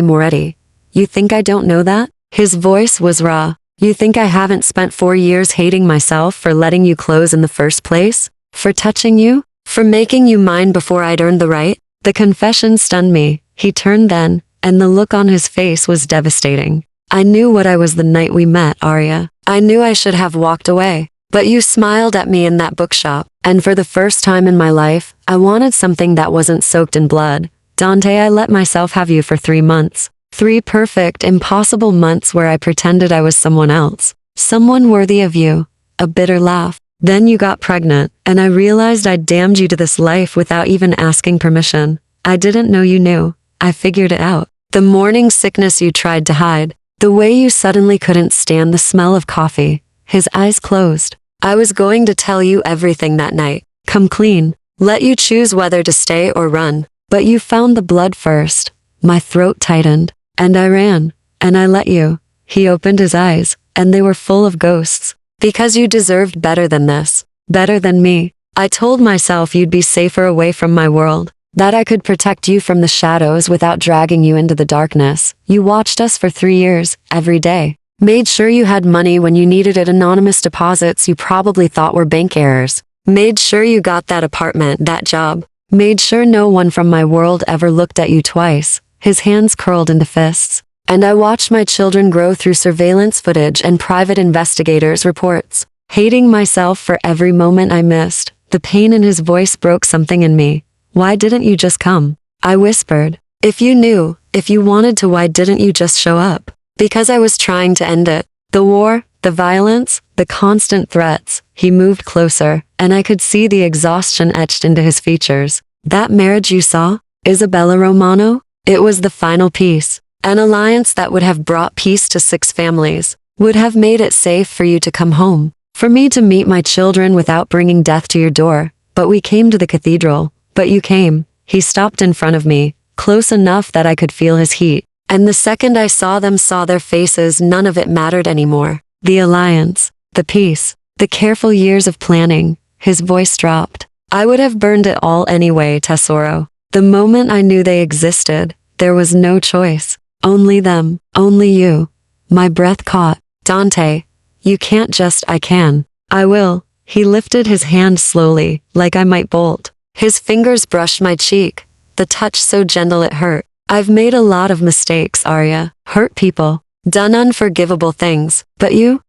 Moretti. You think I don't know that? His voice was raw. You think I haven't spent 4 years hating myself for letting you close in the first place? For touching you? For making you mine before I'd earned the right? The confession stunned me. He turned then, and the look on his face was devastating. I knew what I was the night we met, Arya. I knew I should have walked away. But you smiled at me in that bookshop, and for the first time in my life, I wanted something that wasn't soaked in blood. Dante, I let myself have you for 3 months. 3 perfect, impossible months where I pretended I was someone else. Someone worthy of you. A bitter laugh. Then you got pregnant, and I realized I'd damned you to this life without even asking permission. I didn't know you knew. I figured it out. The morning sickness you tried to hide. The way you suddenly couldn't stand the smell of coffee. His eyes closed. I was going to tell you everything that night. Come clean. Let you choose whether to stay or run. But you found the blood first. My throat tightened. And I ran. And I let you. He opened his eyes, and they were full of ghosts. Because you deserved better than this. Better than me. I told myself you'd be safer away from my world. That I could protect you from the shadows without dragging you into the darkness. You watched us for 3 years, every day. Made sure you had money when you needed it, anonymous deposits you probably thought were bank errors. Made sure you got that apartment, that job. Made sure no one from my world ever looked at you twice. His hands curled into fists. And I watched my children grow through surveillance footage and private investigators' reports. Hating myself for every moment I missed. The pain in his voice broke something in me. Why didn't you just come? I whispered. If you knew, if you wanted to, why didn't you just show up? Because I was trying to end it. The war, the violence, the constant threats. He moved closer, and I could see the exhaustion etched into his features. That marriage you saw? Isabella Romano? It was the final piece. An alliance that would have brought peace to 6 families. Would have made it safe for you to come home. For me to meet my children without bringing death to your door. But we came to the cathedral. But you came. He stopped in front of me, close enough that I could feel his heat. And the second I saw them, saw their faces, none of it mattered anymore. The alliance, the peace, the careful years of planning. His voice dropped. I would have burned it all anyway, Tesoro. The moment I knew they existed, there was no choice. Only them, only you. My breath caught. Dante, you can't just, I can. I will. He lifted his hand slowly, like I might bolt. His fingers brushed my cheek, the touch so gentle it hurt. I've made a lot of mistakes, Arya. Hurt people. Done unforgivable things. But you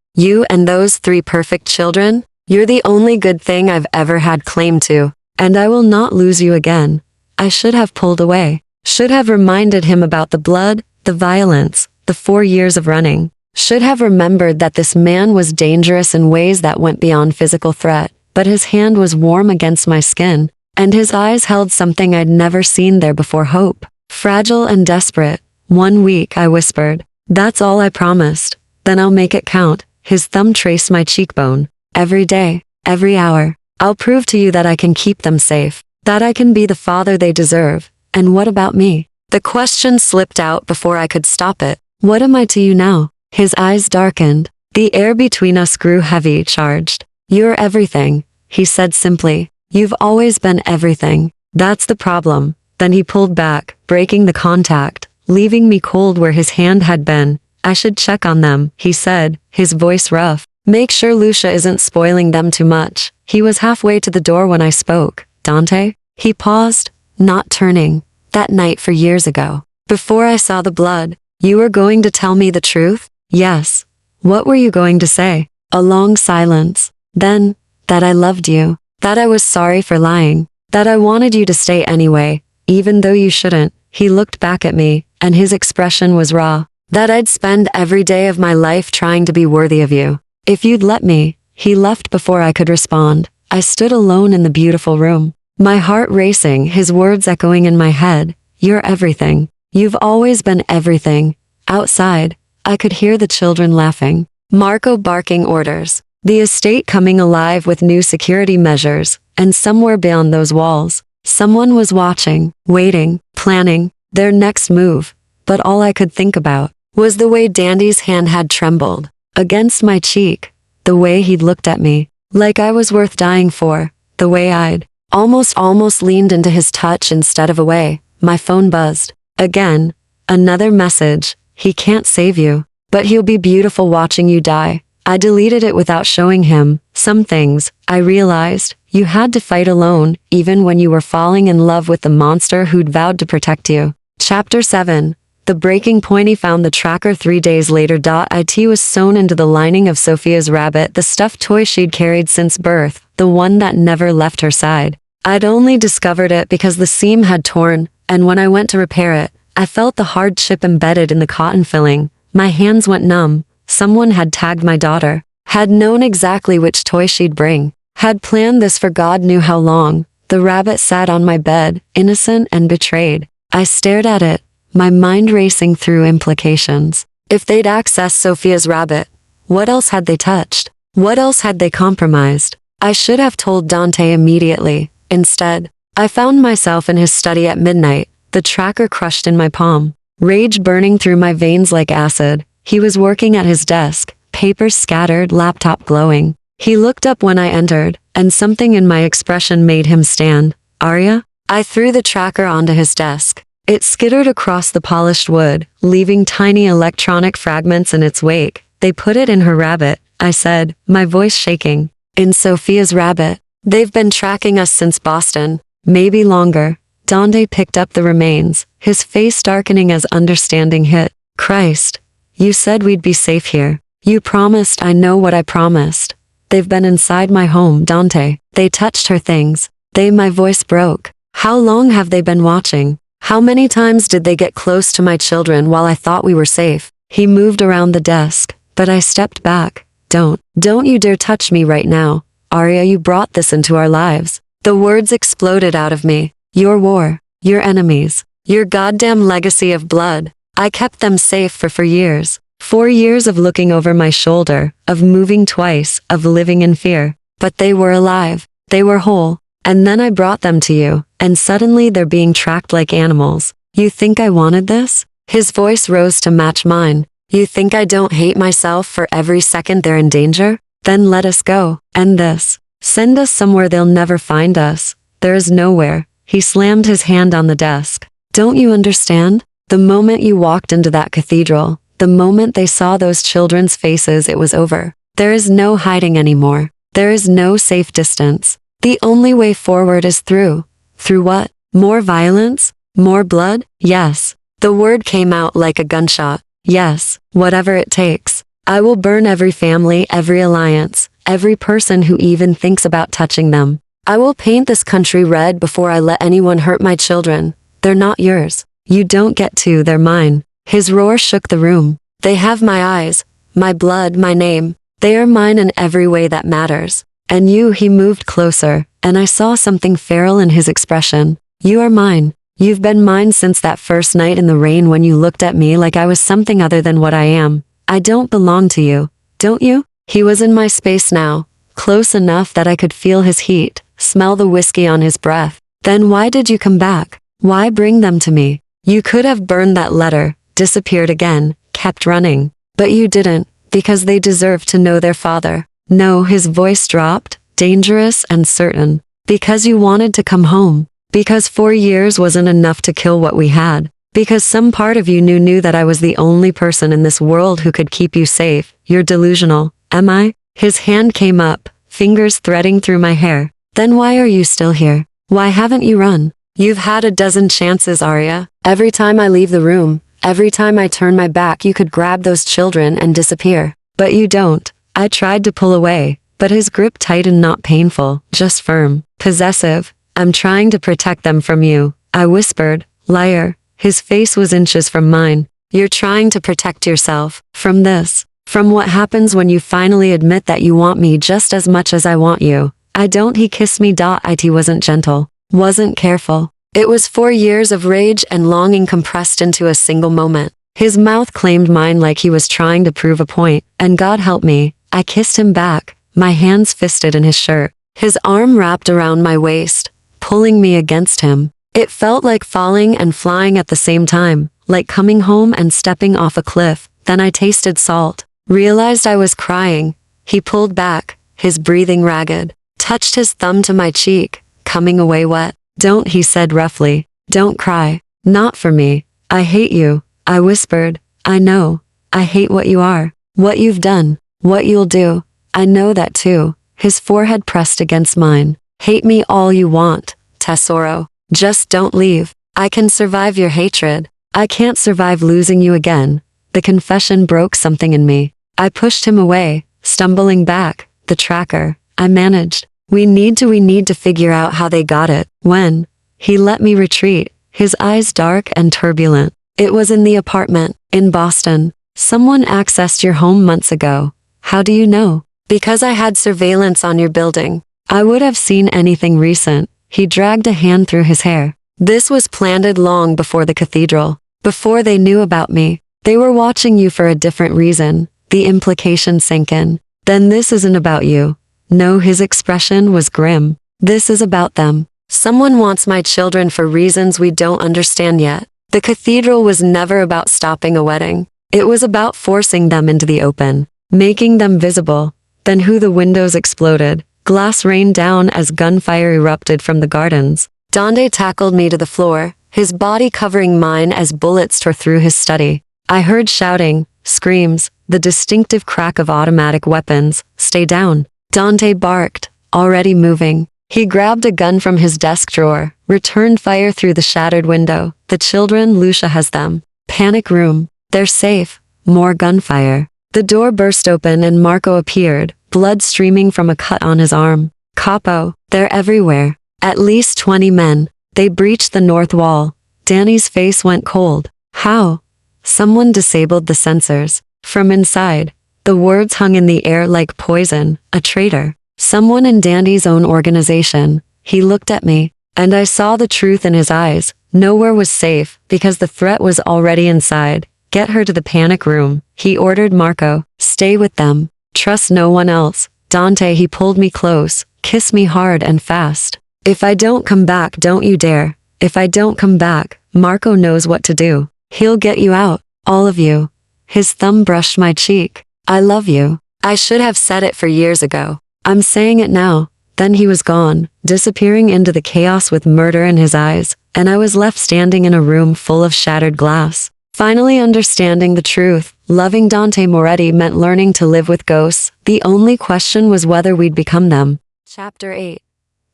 and those 3 perfect children, you're the only good thing I've ever had claim to. And I will not lose you again. I should have pulled away. Should have reminded him about the blood, the violence, the 4 years of running. Should have remembered that this man was dangerous in ways that went beyond physical threat, but his hand was warm against my skin, and his eyes held something I'd never seen there before: hope. Fragile and desperate. 1 week, I whispered. That's all I promised. Then I'll make it count. His thumb traced my cheekbone. Every day, every hour. I'll prove to you that I can keep them safe, that I can be the father they deserve. And what about me? The question slipped out before I could stop it. What am I to you now? His eyes darkened. The air between us grew heavy, charged. You're everything, he said simply. You've always been everything. That's the problem. Then he pulled back, breaking the contact, leaving me cold where his hand had been. I should check on them, he said, his voice rough. Make sure Lucia isn't spoiling them too much. He was halfway to the door when I spoke. Dante? He paused, not turning. That night for years ago. Before I saw the blood. You were going to tell me the truth? Yes. What were you going to say? A long silence. Then, that I loved you. That I was sorry for lying. That I wanted you to stay anyway, even though you shouldn't. He looked back at me, and his expression was raw. That I'd spend every day of my life trying to be worthy of you. If you'd let me. He left before I could respond. I stood alone in the beautiful room. My heart racing, his words echoing in my head. You're everything. You've always been everything. Outside, I could hear the children laughing. Marco barking orders. The estate coming alive with new security measures. And somewhere beyond those walls, someone was watching, waiting, planning their next move. But all I could think about was the way Dandy's hand had trembled against my cheek, the way he'd looked at me, like I was worth dying for, the way I'd almost leaned into his touch instead of away. My phone buzzed. Again, another message. He can't save you, but he'll be beautiful watching you die. I deleted it without showing him. Some things, I realized, you had to fight alone, even when you were falling in love with the monster who'd vowed to protect you. Chapter 7. The breaking point. He found the tracker 3 days later. It was sewn into the lining of Sophia's rabbit, the stuffed toy she'd carried since birth, the one that never left her side. I'd only discovered it because the seam had torn, and when I went to repair it, I felt the hard chip embedded in the cotton filling. My hands went numb. Someone had tagged my daughter, had known exactly which toy she'd bring, had planned this for God knew how long. The rabbit sat on my bed, innocent and betrayed. I stared at it, my mind racing through implications. If they'd accessed Sophia's rabbit, what else had they touched? What else had they compromised? I should have told Dante immediately. Instead, I found myself in his study at midnight, the tracker crushed in my palm, rage burning through my veins like acid. He was working at his desk, papers scattered, laptop glowing. He looked up when I entered, and something in my expression made him stand. Arya? I threw the tracker onto his desk. It skittered across the polished wood, leaving tiny electronic fragments in its wake. They put it in her rabbit, I said, my voice shaking. In Sophia's rabbit. They've been tracking us since Boston. Maybe longer. Dante picked up the remains, his face darkening as understanding hit. Christ. You said we'd be safe here. You promised. I know what I promised. They've been inside my home, Dante. They touched her things. My voice broke. How long have they been watching? How many times did they get close to my children while I thought we were safe? He moved around the desk, but I stepped back. Don't you dare touch me right now. Arya, you brought this into our lives. The words exploded out of me. Your war, your enemies, your goddamn legacy of blood. I kept them safe for years. 4 years of looking over my shoulder, of moving twice, of living in fear. But they were alive. They were whole. And then I brought them to you, and suddenly they're being tracked like animals. You think I wanted this? His voice rose to match mine. You think I don't hate myself for every second they're in danger? Then let us go. End this. Send us somewhere they'll never find us. There is nowhere. He slammed his hand on the desk. Don't you understand? The moment you walked into that cathedral, the moment they saw those children's faces, it was over. There is no hiding anymore. There is no safe distance. The only way forward is through. Through what? More violence? More blood? Yes. The word came out like a gunshot. Yes, whatever it takes. I will burn every family, every alliance, every person who even thinks about touching them. I will paint this country red before I let anyone hurt my children. They're not yours. You don't get to, they're mine. His roar shook the room. They have my eyes, my blood, my name. They are mine in every way that matters. And you, he moved closer, and I saw something feral in his expression. You are mine. You've been mine since that first night in the rain when you looked at me like I was something other than what I am. I don't belong to you, don't you? He was in my space now, close enough that I could feel his heat, smell the whiskey on his breath. Then why did you come back? Why bring them to me? You could have burned that letter, disappeared again, kept running. But you didn't, because they deserve to know their father. No, his voice dropped, dangerous and certain. Because you wanted to come home. Because 4 years wasn't enough to kill what we had. Because some part of you knew that I was the only person in this world who could keep you safe. You're delusional, am I? His hand came up, fingers threading through my hair. Then why are you still here? Why haven't you run? You've had a dozen chances, Arya. Every time I leave the room, every time I turn my back, you could grab those children and disappear. But you don't. I tried to pull away, but his grip tightened, not painful, just firm. Possessive. I'm trying to protect them from you, I whispered. Liar. His face was inches from mine. You're trying to protect yourself. From this. From what happens when you finally admit that you want me just as much as I want you. I don't. He kissed me. It wasn't gentle. Wasn't careful. It was 4 years of rage and longing compressed into a single moment. His mouth claimed mine like he was trying to prove a point, and God help me, I kissed him back, my hands fisted in his shirt. His arm wrapped around my waist, pulling me against him. It felt like falling and flying at the same time, like coming home and stepping off a cliff. Then I tasted salt, realized I was crying. He pulled back, his breathing ragged, touched his thumb to my cheek, coming away wet. Don't, he said roughly. Don't cry. Not for me. I hate you, I whispered. I know. I hate what you are, what you've done, what you'll do. I know that too. His forehead pressed against mine. Hate me all you want, Tesoro. Just don't leave. I can survive your hatred. I can't survive losing you again. The confession broke something in me. I pushed him away, stumbling back. The tracker. I managed. We need to figure out how they got it. When? He let me retreat, his eyes dark and turbulent. It was in the apartment, in Boston. Someone accessed your home months ago. How do you know? Because I had surveillance on your building. I would have seen anything recent. He dragged a hand through his hair. This was planted long before the cathedral. Before they knew about me. They were watching you for a different reason. The implication sank in. Then this isn't about you. No, his expression was grim. This is about them. Someone wants my children for reasons we don't understand yet. The cathedral was never about stopping a wedding. It was about forcing them into the open, making them visible. Then the windows exploded. Glass rained down as gunfire erupted from the gardens. Dante tackled me to the floor, his body covering mine as bullets tore through his study. I heard shouting, screams, the distinctive crack of automatic weapons. Stay down. Dante barked, already moving. He grabbed a gun from his desk drawer, returned fire through the shattered window. The children, Lucia has them. Panic room. They're safe. More gunfire. The door burst open and Marco appeared, blood streaming from a cut on his arm. Capo, they're everywhere. At least 20 men. They breached the north wall. Danny's face went cold. How? Someone disabled the sensors. From inside, the words hung in the air like poison. A traitor. Someone in Dandy's own organization. He looked at me, and I saw the truth in his eyes. Nowhere was safe, because the threat was already inside. Get her to the panic room, he ordered Marco. Stay with them. Trust no one else. Dante, he pulled me close. Kiss me hard and fast. If I don't come back, don't you dare. If I don't come back, Marco knows what to do. He'll get you out. All of you. His thumb brushed my cheek. I love you. I should have said it for years ago. I'm saying it now. Then he was gone, disappearing into the chaos with murder in his eyes, and I was left standing in a room full of shattered glass. Finally understanding the truth, loving Dante Moretti meant learning to live with ghosts. The only question was whether we'd become them. Chapter 8.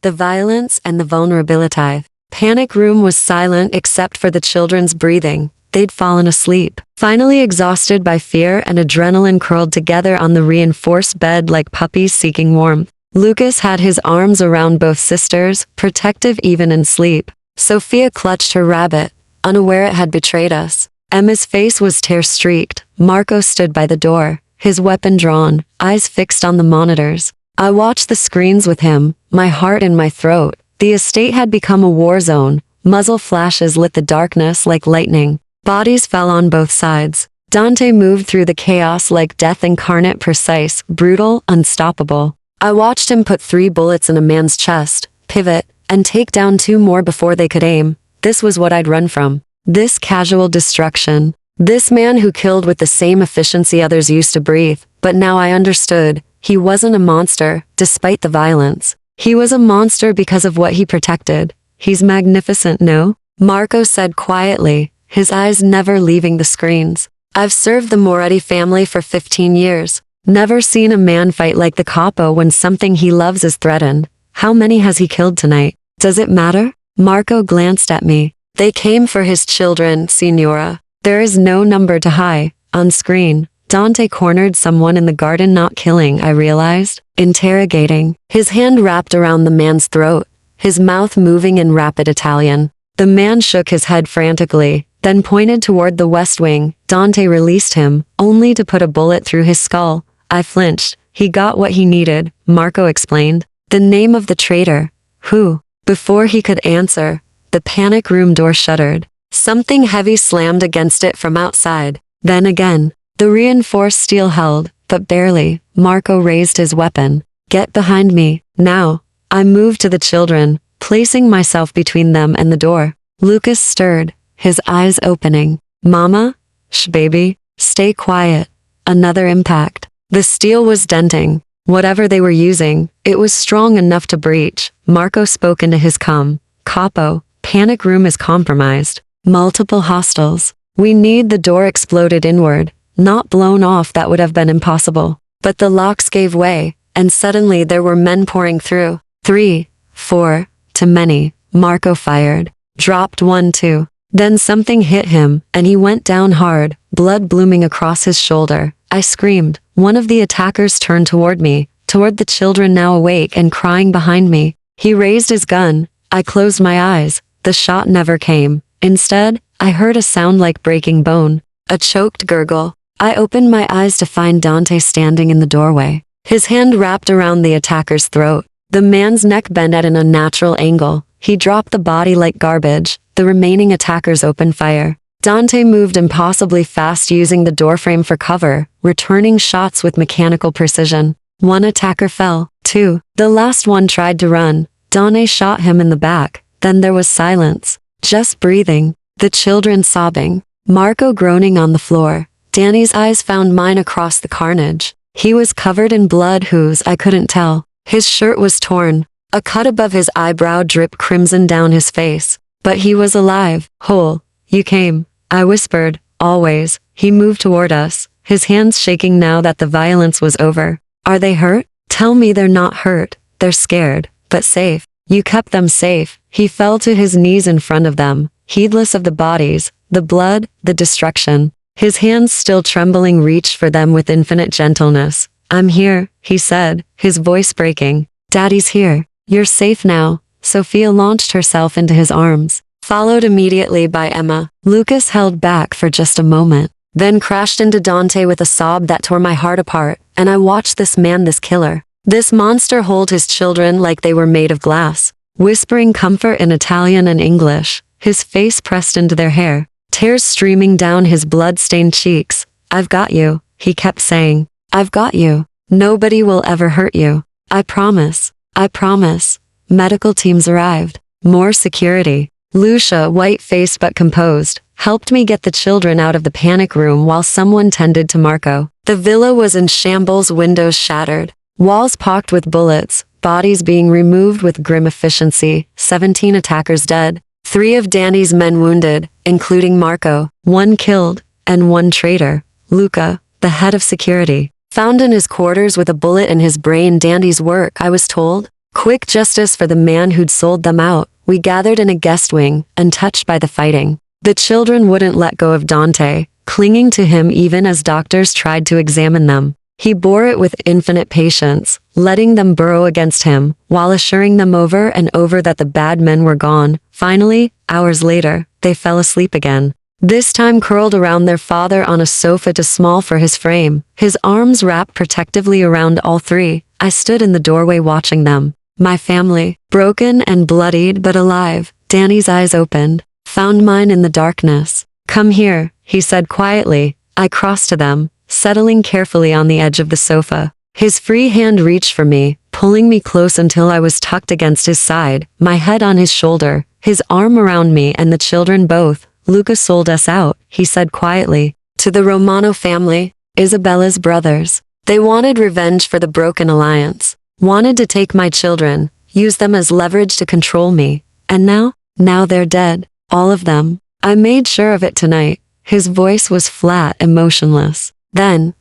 The violence and the vulnerability. Panic room was silent except for the children's breathing. They'd fallen asleep. Finally exhausted by fear and adrenaline curled together on the reinforced bed like puppies seeking warmth. Lucas had his arms around both sisters, protective even in sleep. Sophia clutched her rabbit, unaware it had betrayed us. Emma's face was tear-streaked. Marco stood by the door, his weapon drawn, eyes fixed on the monitors. I watched the screens with him, my heart in my throat. The estate had become a war zone. Muzzle flashes lit the darkness like lightning. Bodies fell on both sides. Dante moved through the chaos like death incarnate, precise, brutal, unstoppable. I watched him put 3 bullets in a man's chest, pivot, and take down 2 more before they could aim. This was what I'd run from. This casual destruction. This man who killed with the same efficiency others used to breathe. But now I understood. He wasn't a monster, despite the violence. He was a monster because of what he protected. He's magnificent, no? Marco said quietly, his eyes never leaving the screens. I've served the Moretti family for 15 years. Never seen a man fight like the capo when something he loves is threatened. How many has he killed tonight? Does it matter? Marco glanced at me. They came for his children, Signora. There is no number to high. On screen, Dante cornered someone in the garden, not killing, I realized. Interrogating. His hand wrapped around the man's throat, his mouth moving in rapid Italian. The man shook his head frantically, then pointed toward the west wing. Dante released him, only to put a bullet through his skull. I flinched. He got what he needed, Marco explained. The name of the traitor. Who? Before he could answer, the panic room door shuddered. Something heavy slammed against it from outside. Then again, the reinforced steel held, but barely. Marco raised his weapon. Get behind me, now. I moved to the children, placing myself between them and the door. Lucas stirred, his eyes opening. Mama? Shh, baby. Stay quiet. Another impact. The steel was denting. Whatever they were using, it was strong enough to breach. Marco spoke into his Capo, panic room is compromised. Multiple hostiles. We need. The door exploded inward. Not blown off, that would have been impossible. But the locks gave way, and suddenly there were men pouring through. 3, 4, too many. Marco fired. Dropped 1, 2. Then something hit him, and he went down hard, blood blooming across his shoulder. I screamed. One of the attackers turned toward me, toward the children now awake and crying behind me. He raised his gun. I closed my eyes. The shot never came. Instead, I heard a sound like breaking bone. A choked gurgle. I opened my eyes to find Dante standing in the doorway. His hand wrapped around the attacker's throat. The man's neck bent at an unnatural angle. He dropped the body like garbage. The remaining attackers opened fire. Dante moved impossibly fast, using the doorframe for cover, returning shots with mechanical precision. 1 attacker fell. 2. The last one tried to run. Dante shot him in the back. Then there was silence. Just breathing. The children sobbing. Marco groaning on the floor. Danny's eyes found mine across the carnage. He was covered in blood whose I couldn't tell. His shirt was torn. A cut above his eyebrow dripped crimson down his face. But he was alive, whole. You came. I whispered, always. He moved toward us, his hands shaking now that the violence was over. Are they hurt? Tell me they're not hurt. They're scared, but safe. You kept them safe. He fell to his knees in front of them, heedless of the bodies, the blood, the destruction. His hands still trembling reached for them with infinite gentleness. I'm here, he said, his voice breaking. Daddy's here. You're safe now. Sophia launched herself into his arms, followed immediately by Emma. Lucas held back for just a moment, then crashed into Dante with a sob that tore my heart apart, and I watched this man, this killer, this monster hold his children like they were made of glass, whispering comfort in Italian and English, his face pressed into their hair, tears streaming down his blood-stained cheeks. I've got you, he kept saying. I've got you. Nobody will ever hurt you. I promise. I promise. Medical teams arrived. More security. Lucia, white-faced but composed, helped me get the children out of the panic room while someone tended to Marco. The villa was in shambles, windows shattered, walls pocked with bullets, bodies being removed with grim efficiency, 17 attackers dead, 3 of Danny's men wounded, including Marco, 1 killed, and 1 traitor, Luca, the head of security, found in his quarters with a bullet in his brain. Danny's work, I was told. Quick justice for the man who'd sold them out. We gathered in a guest wing, untouched by the fighting. The children wouldn't let go of Dante, clinging to him even as doctors tried to examine them. He bore it with infinite patience, letting them burrow against him, while assuring them over and over that the bad men were gone. Finally, hours later, they fell asleep again. This time curled around their father on a sofa too small for his frame, his arms wrapped protectively around all three. I stood in the doorway watching them. My family, broken and bloodied but alive. Danny's eyes opened, found mine in the darkness. "Come here," he said quietly. I crossed to them, settling carefully on the edge of the sofa. His free hand reached for me, pulling me close until I was tucked against his side, my head on his shoulder, his arm around me and the children both. "Luca sold us out," he said quietly, "to the Romano family, Isabella's brothers. They wanted revenge for the broken alliance, wanted to take my children, use them as leverage to control me. And now they're dead. All of them. I made sure of it tonight." His voice was flat, emotionless. "Then,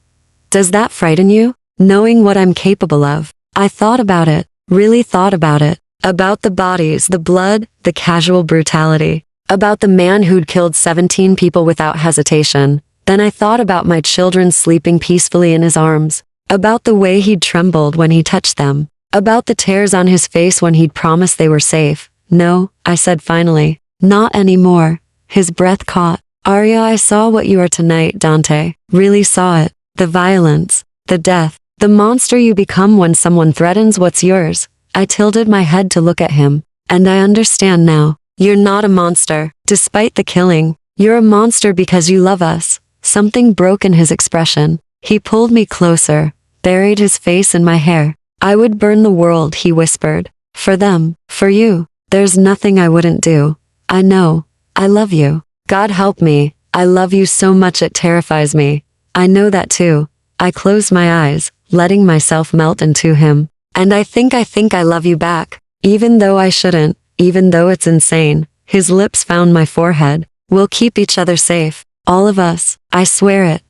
does that frighten you? Knowing what I'm capable of?" I thought about it, really thought about it. About the bodies, the blood, the casual brutality. About the man who'd killed 17 people without hesitation. Then I thought about my children sleeping peacefully in his arms. About the way he'd trembled when he touched them. About the tears on his face when he'd promised they were safe. "No," I said finally. "Not anymore." His breath caught. "Arya, I saw what you are tonight, Dante. Really saw it. The violence, the death, the monster you become when someone threatens what's yours." I tilted my head to look at him. "And I understand now. You're not a monster, despite the killing. You're a monster because you love us." Something broke in his expression. He pulled me closer, buried his face in my hair. "I would burn the world," he whispered. "For them, for you. There's nothing I wouldn't do. I know. I love you. God help me. I love you so much it terrifies me. I know that too." I closed my eyes, letting myself melt into him. "And I think I love you back. Even though I shouldn't, even though it's insane." His lips found my forehead. "We'll keep each other safe. All of us. I swear it."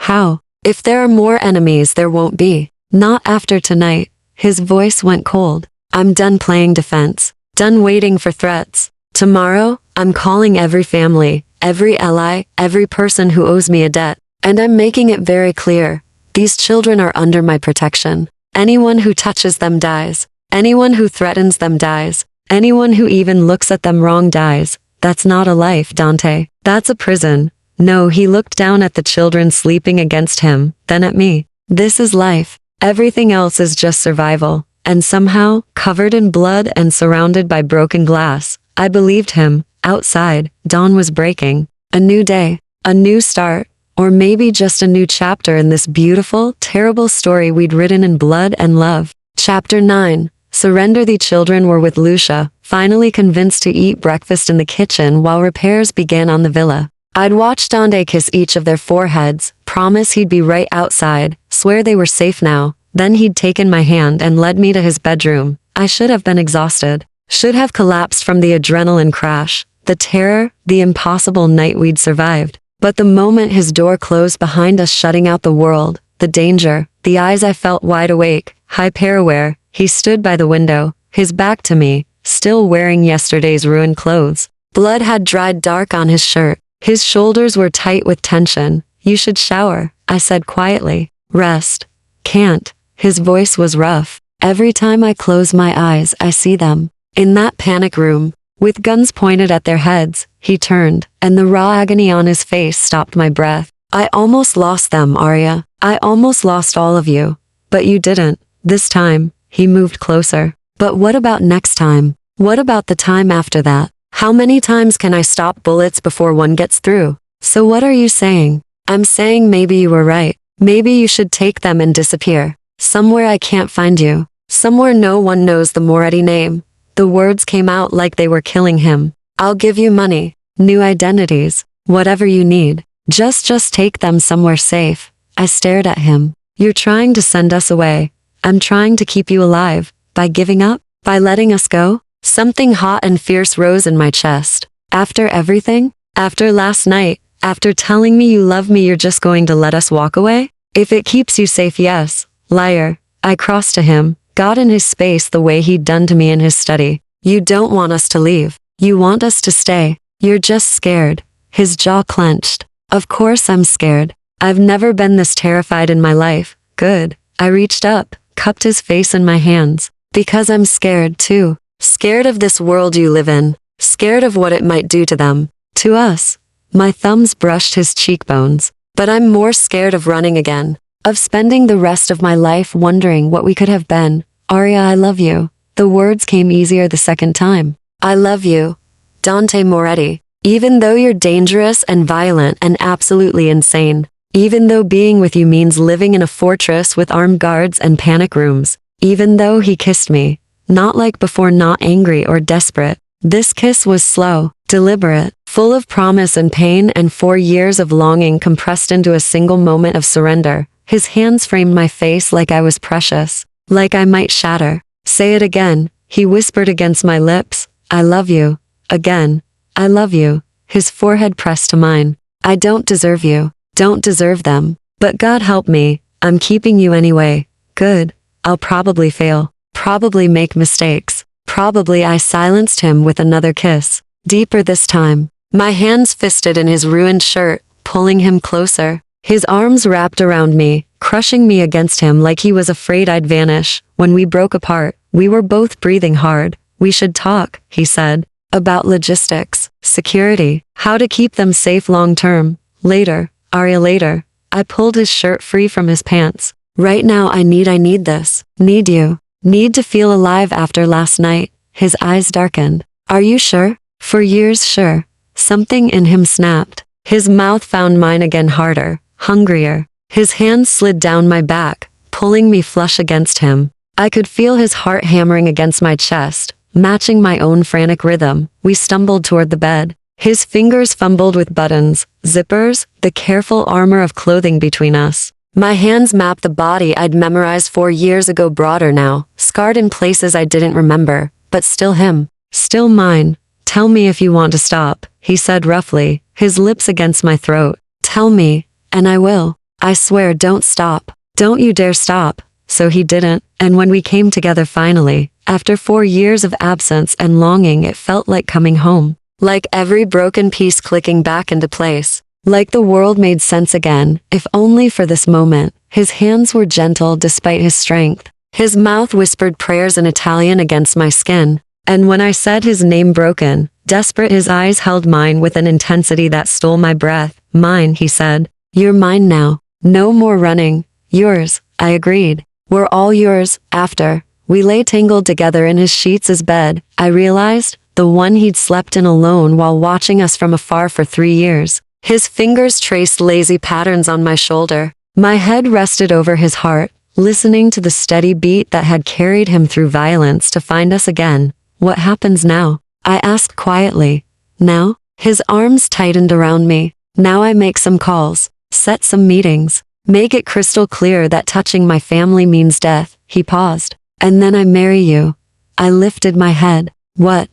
"How? If there are more enemies, there won't be. Not after tonight." His voice went cold. "I'm done playing defense. Done waiting for threats. Tomorrow, I'm calling every family, every ally, every person who owes me a debt. And I'm making it very clear. These children are under my protection. Anyone who touches them dies. Anyone who threatens them dies. Anyone who even looks at them wrong dies. That's not a life, Dante. That's a prison." No, he looked down at the children sleeping against him, then at me. "This is life. Everything else is just survival." And somehow, covered in blood and surrounded by broken glass, I believed him. Outside, dawn was breaking. A new day, a new start, or maybe just a new chapter in this beautiful, terrible story we'd written in blood and love. Chapter 9. Surrender. The children were with Lucia, finally convinced to eat breakfast in the kitchen while repairs began on the villa. I'd watched Dante kiss each of their foreheads, promise he'd be right outside, swear they were safe now. Then he'd taken my hand and led me to his bedroom. I should have been exhausted. Should have collapsed from the adrenaline crash, the terror, the impossible night we'd survived. But the moment his door closed behind us, shutting out the world, the danger, the eyes, I felt wide awake, hyper-aware. He stood by the window, his back to me, still wearing yesterday's ruined clothes. Blood had dried dark on his shirt. His shoulders were tight with tension. "You should shower," I said quietly. "Rest." "Can't." His voice was rough. "Every time I close my eyes, I see them. In that panic room, with guns pointed at their heads." He turned, and the raw agony on his face stopped my breath. "I almost lost them, Arya. I almost lost all of you. But you didn't. This time." He moved closer. "But what about next time? What about the time after that? How many times can I stop bullets before one gets through?" "So what are you saying?" "I'm saying maybe you were right. Maybe you should take them and disappear. Somewhere I can't find you. Somewhere no one knows the Moretti name." The words came out like they were killing him. "I'll give you money, new identities, whatever you need. Just take them somewhere safe." I stared at him. "You're trying to send us away. I'm trying to keep you alive. By giving up? By letting us go?" Something hot and fierce rose in my chest. "After everything? After last night? After telling me you love me, you're just going to let us walk away? If it keeps you safe, yes. Liar." I crossed to him, got in his space the way he'd done to me in his study. "You don't want us to leave. You want us to stay. You're just scared." His jaw clenched. "Of course I'm scared. I've never been this terrified in my life." "Good." I reached up, cupped his face in my hands. Because I'm scared too. Scared of this world you live in. Scared of what it might do to them. To us. My thumbs brushed his cheekbones. But I'm more scared of running again. Of spending the rest of my life wondering what we could have been. Arya, I love you. The words came easier the second time. I love you. Dante Moretti. Even though you're dangerous and violent and absolutely insane. Even though being with you means living in a fortress with armed guards and panic rooms. Even though he kissed me. Not like before, not angry or desperate. This kiss was slow, deliberate, full of promise and pain and 4 years of longing compressed into a single moment of surrender. His hands framed my face like I was precious. Like I might shatter. Say it again, he whispered against my lips. I love you. Again. I love you. His forehead pressed to mine. I don't deserve you. Don't deserve them. But God help me. I'm keeping you anyway. Good. I'll probably fail. Probably make mistakes. Probably. I silenced him with another kiss. Deeper this time. My hands fisted in his ruined shirt, pulling him closer. His arms wrapped around me, crushing me against him like he was afraid I'd vanish. When we broke apart, we were both breathing hard. We should talk, he said. About logistics, security, how to keep them safe long term. Later, Arya, later. I pulled his shirt free from his pants. Right now I need this. Need you. Need to feel alive after last night. His eyes darkened. Are you sure? For years, sure. Something in him snapped. His mouth found mine again, harder, hungrier. His hands slid down my back, pulling me flush against him. I could feel his heart hammering against my chest, matching my own frantic rhythm. We stumbled toward the bed. His fingers fumbled with buttons, zippers, the careful armor of clothing between us. My hands mapped the body I'd memorized 4 years ago, broader now, scarred in places I didn't remember, but still him. Still mine. Tell me if you want to stop, he said roughly, his lips against my throat. Tell me, and I will. I swear, don't stop. Don't you dare stop. So he didn't, and when we came together finally, after 4 years of absence and longing, it felt like coming home. Like every broken piece clicking back into place. Like the world made sense again, if only for this moment. His hands were gentle despite his strength. His mouth whispered prayers in Italian against my skin. And when I said his name broken, desperate, his eyes held mine with an intensity that stole my breath. Mine, he said. You're mine now. No more running. Yours, I agreed. We're all yours, after. We lay tangled together in his sheets, his bed, I realized, the one he'd slept in alone while watching us from afar for 3 years. His fingers traced lazy patterns on my shoulder. My head rested over his heart, listening to the steady beat that had carried him through violence to find us again. What happens now? I asked quietly. Now? His arms tightened around me. Now I make some calls, set some meetings, make it crystal clear that touching my family means death. He paused. And then I marry you. I lifted my head. What?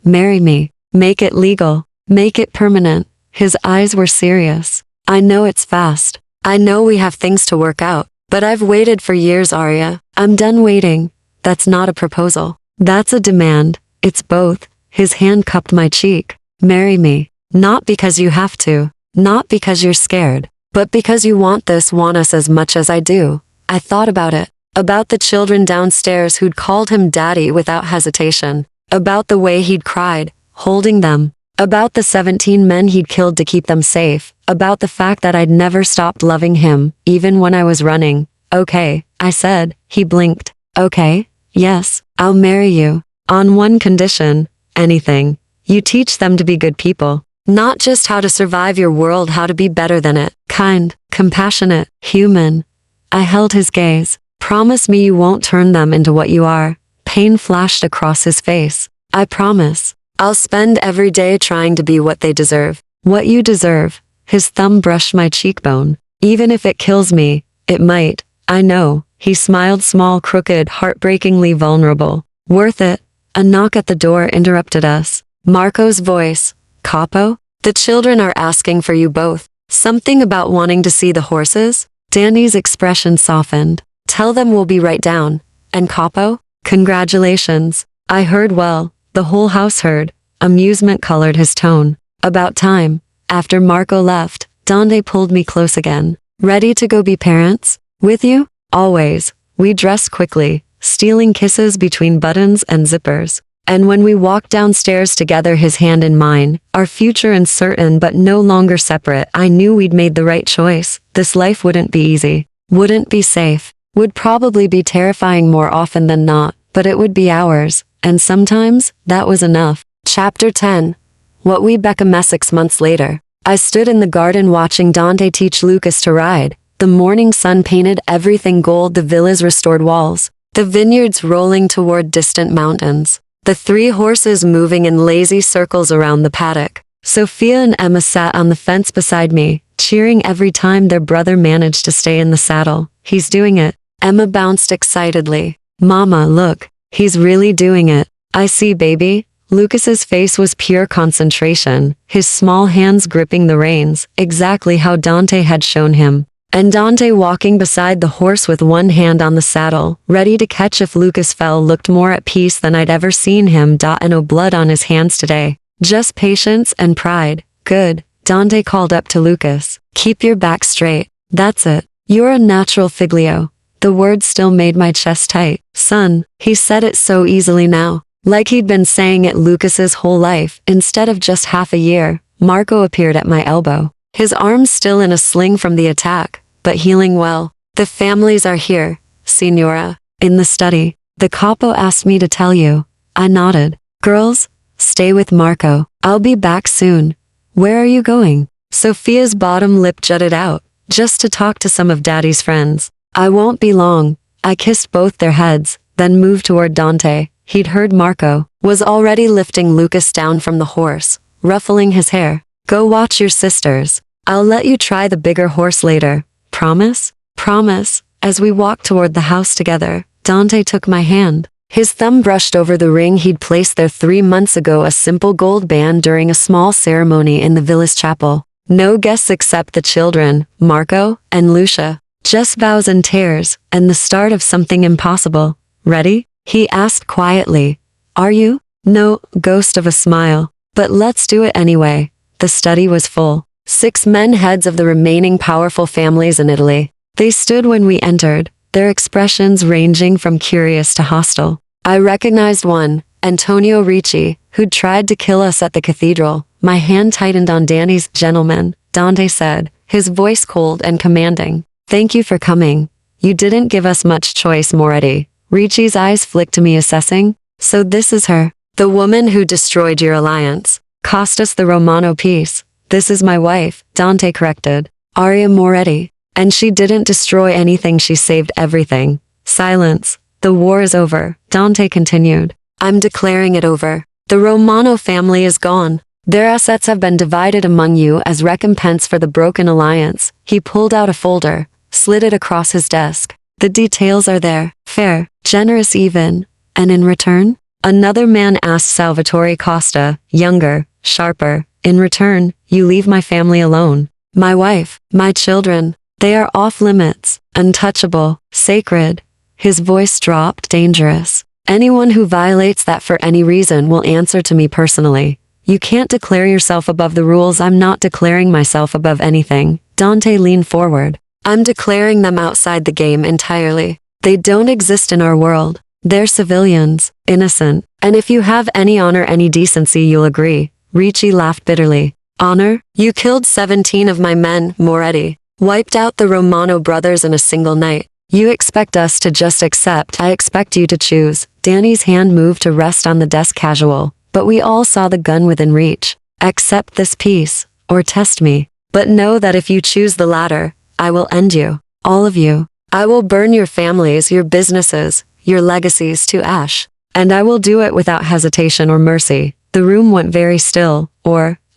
Marry me. Make it legal. Make it permanent. His eyes were serious. I know it's fast. I know we have things to work out. But I've waited for years, Arya. I'm done waiting. That's not a proposal. That's a demand. It's both. His hand cupped my cheek. Marry me. Not because you have to. Not because you're scared. But because you want this, want us as much as I do. I thought about it. About the children downstairs who'd called him daddy without hesitation. About the way he'd cried, holding them. About the 17 men he'd killed to keep them safe. About the fact that I'd never stopped loving him, even when I was running. Okay, I said. He blinked. Okay, yes, I'll marry you. On one condition. Anything. You teach them to be good people. Not just how to survive your world, how to be better than it. Kind, compassionate, human. I held his gaze. Promise me you won't turn them into what you are. Pain flashed across his face. I promise. I'll spend every day trying to be what they deserve. What you deserve. His thumb brushed my cheekbone. Even if it kills me, it might. I know. He smiled, small, crooked, heartbreakingly vulnerable. Worth it. A knock at the door interrupted us. Marco's voice. Capo? The children are asking for you both. Something about wanting to see the horses? Danny's expression softened. Tell them we'll be right down. And Capo? Congratulations. I heard well. The whole house heard. Amusement colored his tone. About time. After Marco left, Dante pulled me close again. Ready to go be parents? With you? Always. We dressed quickly, stealing kisses between buttons and zippers. And when we walked downstairs together, his hand in mine, our future uncertain but no longer separate, I knew we'd made the right choice. This life wouldn't be easy, wouldn't be safe, would probably be terrifying more often than not, but it would be ours, and sometimes, that was enough. Chapter 10. What we become 6 months later. I stood in the garden watching Dante teach Lucas to ride. The morning sun painted everything gold, the villa's restored walls, the vineyards rolling toward distant mountains, the 3 horses moving in lazy circles around the paddock. Sophia and Emma sat on the fence beside me, cheering every time their brother managed to stay in the saddle. He's doing it. Emma bounced excitedly. Mama, look, he's really doing it. I see, baby. Lucas's face was pure concentration, his small hands gripping the reins, exactly how Dante had shown him. And Dante walking beside the horse with one hand on the saddle, ready to catch if Lucas fell, looked more at peace than I'd ever seen him. And no blood on his hands today. Just patience and pride. Good, Dante called up to Lucas. Keep your back straight. That's it. You're a natural Figlio. The words still made my chest tight. Son, he said it so easily now. Like he'd been saying it Lucas's whole life, instead of just half a year. Marco appeared at my elbow. His arms still in a sling from the attack, but healing well. The families are here, Signora. In the study. The capo asked me to tell you. I nodded. Girls, stay with Marco. I'll be back soon. Where are you going? Sophia's bottom lip jutted out. Just to talk to some of Daddy's friends. I won't be long. I kissed both their heads, then moved toward Dante. He'd heard Marco was already lifting Lucas down from the horse, ruffling his hair. Go watch your sisters. I'll let you try the bigger horse later. Promise? Promise. As we walked toward the house together, Dante took my hand. His thumb brushed over the ring he'd placed there 3 months ago, a simple gold band during a small ceremony in the villa's chapel. No guests except the children, Marco and Lucia. Just vows and tears, and the start of something impossible. Ready? He asked quietly. Are you? No, ghost of a smile. But let's do it anyway. The study was full. 6 men, heads of the remaining powerful families in Italy. They stood when we entered, their expressions ranging from curious to hostile. I recognized one, Antonio Ricci, who'd tried to kill us at the cathedral. My hand tightened on Danny's. Gentlemen, Dante said, his voice cold and commanding. Thank you for coming. You didn't give us much choice, Moretti. Ricci's eyes flicked to me, assessing. So this is her. The woman who destroyed your alliance. Cost us the Romano peace. This is my wife, Dante corrected. Aria Moretti. And she didn't destroy anything, she saved everything. Silence. The war is over, Dante continued. I'm declaring it over. The Romano family is gone. Their assets have been divided among you as recompense for the broken alliance. He pulled out a folder, slid it across his desk. The details are there. Fair, generous even. And in return? Another man asked Salvatore Costa, younger, sharper. In return, you leave my family alone. My wife, my children. They are off limits, untouchable, sacred. His voice dropped, dangerous. Anyone who violates that for any reason will answer to me personally. You can't declare yourself above the rules. I'm not declaring myself above anything. Dante leaned forward. I'm declaring them outside the game entirely. They don't exist in our world. They're civilians, innocent. And if you have any honor, any decency, you'll agree. Ricci laughed bitterly. Honor? You killed 17 of my men, Moretti. Wiped out the Romano brothers in a single night. You expect us to just accept? I expect you to choose. Danny's hand moved to rest on the desk, casual. But we all saw the gun within reach. Accept this peace, or test me. But know that if you choose the latter, I will end you. All of you. I will burn your families, your businesses, your legacies to ash. And I will do it without hesitation or mercy. The room went very still,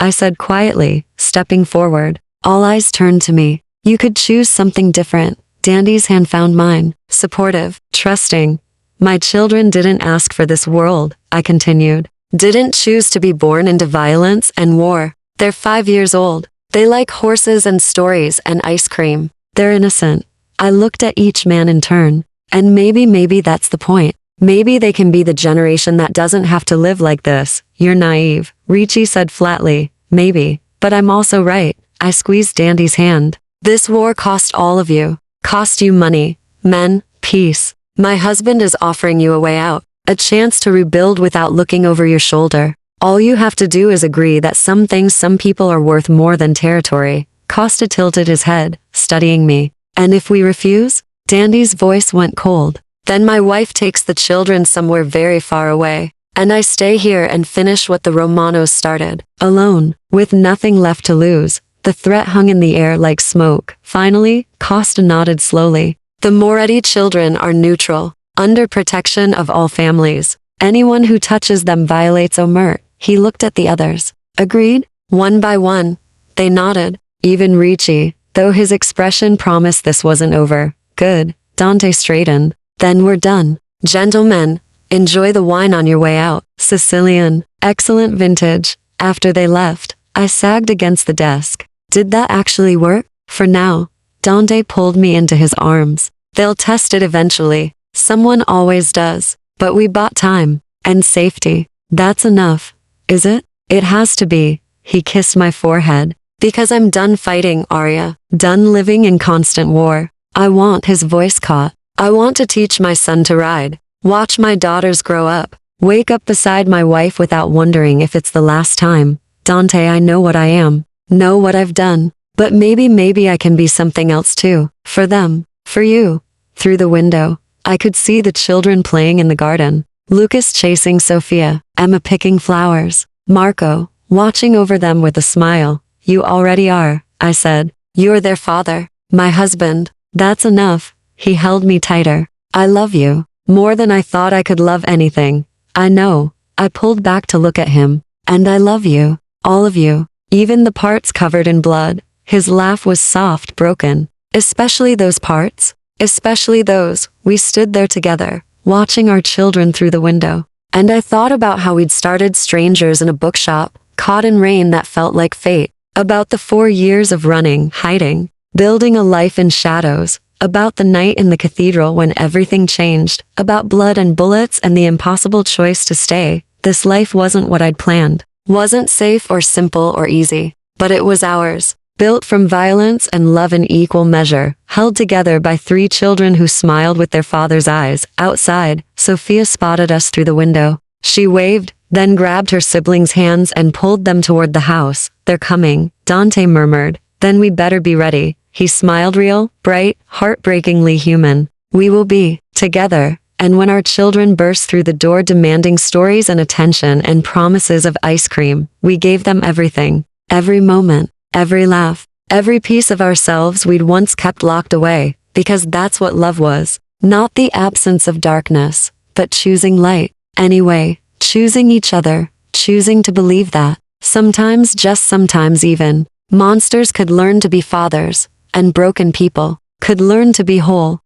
I said quietly, stepping forward. All eyes turned to me. You could choose something different. Dandy's hand found mine, supportive, trusting. My children didn't ask for this world, I continued. Didn't choose to be born into violence and war. They're 5 years old. They like horses and stories and ice cream. They're innocent. I looked at each man in turn. And maybe that's the point. Maybe they can be the generation that doesn't have to live like this. You're naive, Ricci said flatly. Maybe. But I'm also right. I squeezed Dandy's hand. This war cost all of you. Cost you money, men, Peace. My husband is offering you a way out, a chance to rebuild without looking over your shoulder. All you have to do is agree that some things, some people are worth more than territory. Costa tilted his head, studying me. And if we refuse? Dandy's voice went cold. Then my wife takes the children somewhere very far away. And I stay here and finish what the Romanos started. Alone, with nothing left to lose. The threat hung in the air like smoke. Finally, Costa nodded slowly. The Moretti children are neutral, under protection of all families. Anyone who touches them violates Omer. He looked at the others. Agreed? One by one. They nodded. Even Ricci, though his expression promised this wasn't over. Good. Dante straightened. Then we're done. Gentlemen, enjoy the wine on your way out. Sicilian. Excellent vintage. After they left, I sagged against the desk. Did that actually work? For now. Dante pulled me into his arms. They'll test it eventually. Someone always does. But we bought time. And safety. That's enough. Is it? It has to be. He kissed my forehead. Because I'm done fighting, Arya. Done living in constant war. I want, his voice caught. I want to teach my son to ride. Watch my daughters grow up. Wake up beside my wife without wondering if it's the last time. Dante, I know what I am. Know what I've done. But maybe I can be something else too. For them. For you. Through the window, I could see the children playing in the garden. Lucas chasing Sophia. Emma picking flowers. Marco, watching over them with a smile. You already are, I said. You're their father. My husband. That's enough. He held me tighter. I love you. More than I thought I could love anything. I know. I pulled back to look at him. And I love you. All of you. Even the parts covered in blood. His laugh was soft, broken. Especially those parts. Especially those. We stood there together, watching our children through the window. And I thought about how we'd started strangers in a bookshop, caught in rain that felt like fate. About the 4 years of running, hiding, building a life in shadows. About the night in the cathedral when everything changed. About blood and bullets and the impossible choice to stay. This life wasn't what I'd planned. Wasn't safe or simple or easy. But it was ours. Built from violence and love in equal measure, held together by 3 children who smiled with their father's eyes. Outside, Sophia spotted us through the window. She waved, then grabbed her siblings' hands and pulled them toward the house. They're coming, Dante murmured. Then we better be ready. He smiled real, bright, heartbreakingly human. We will be together. And when our children burst through the door demanding stories and attention and promises of ice cream, we gave them everything. Every moment. Every laugh, every piece of ourselves we'd once kept locked away, because that's what love was. Not the absence of darkness, but choosing light. Anyway, choosing each other, choosing to believe that. Sometimes, just sometimes even, monsters could learn to be fathers, and broken people could learn to be whole.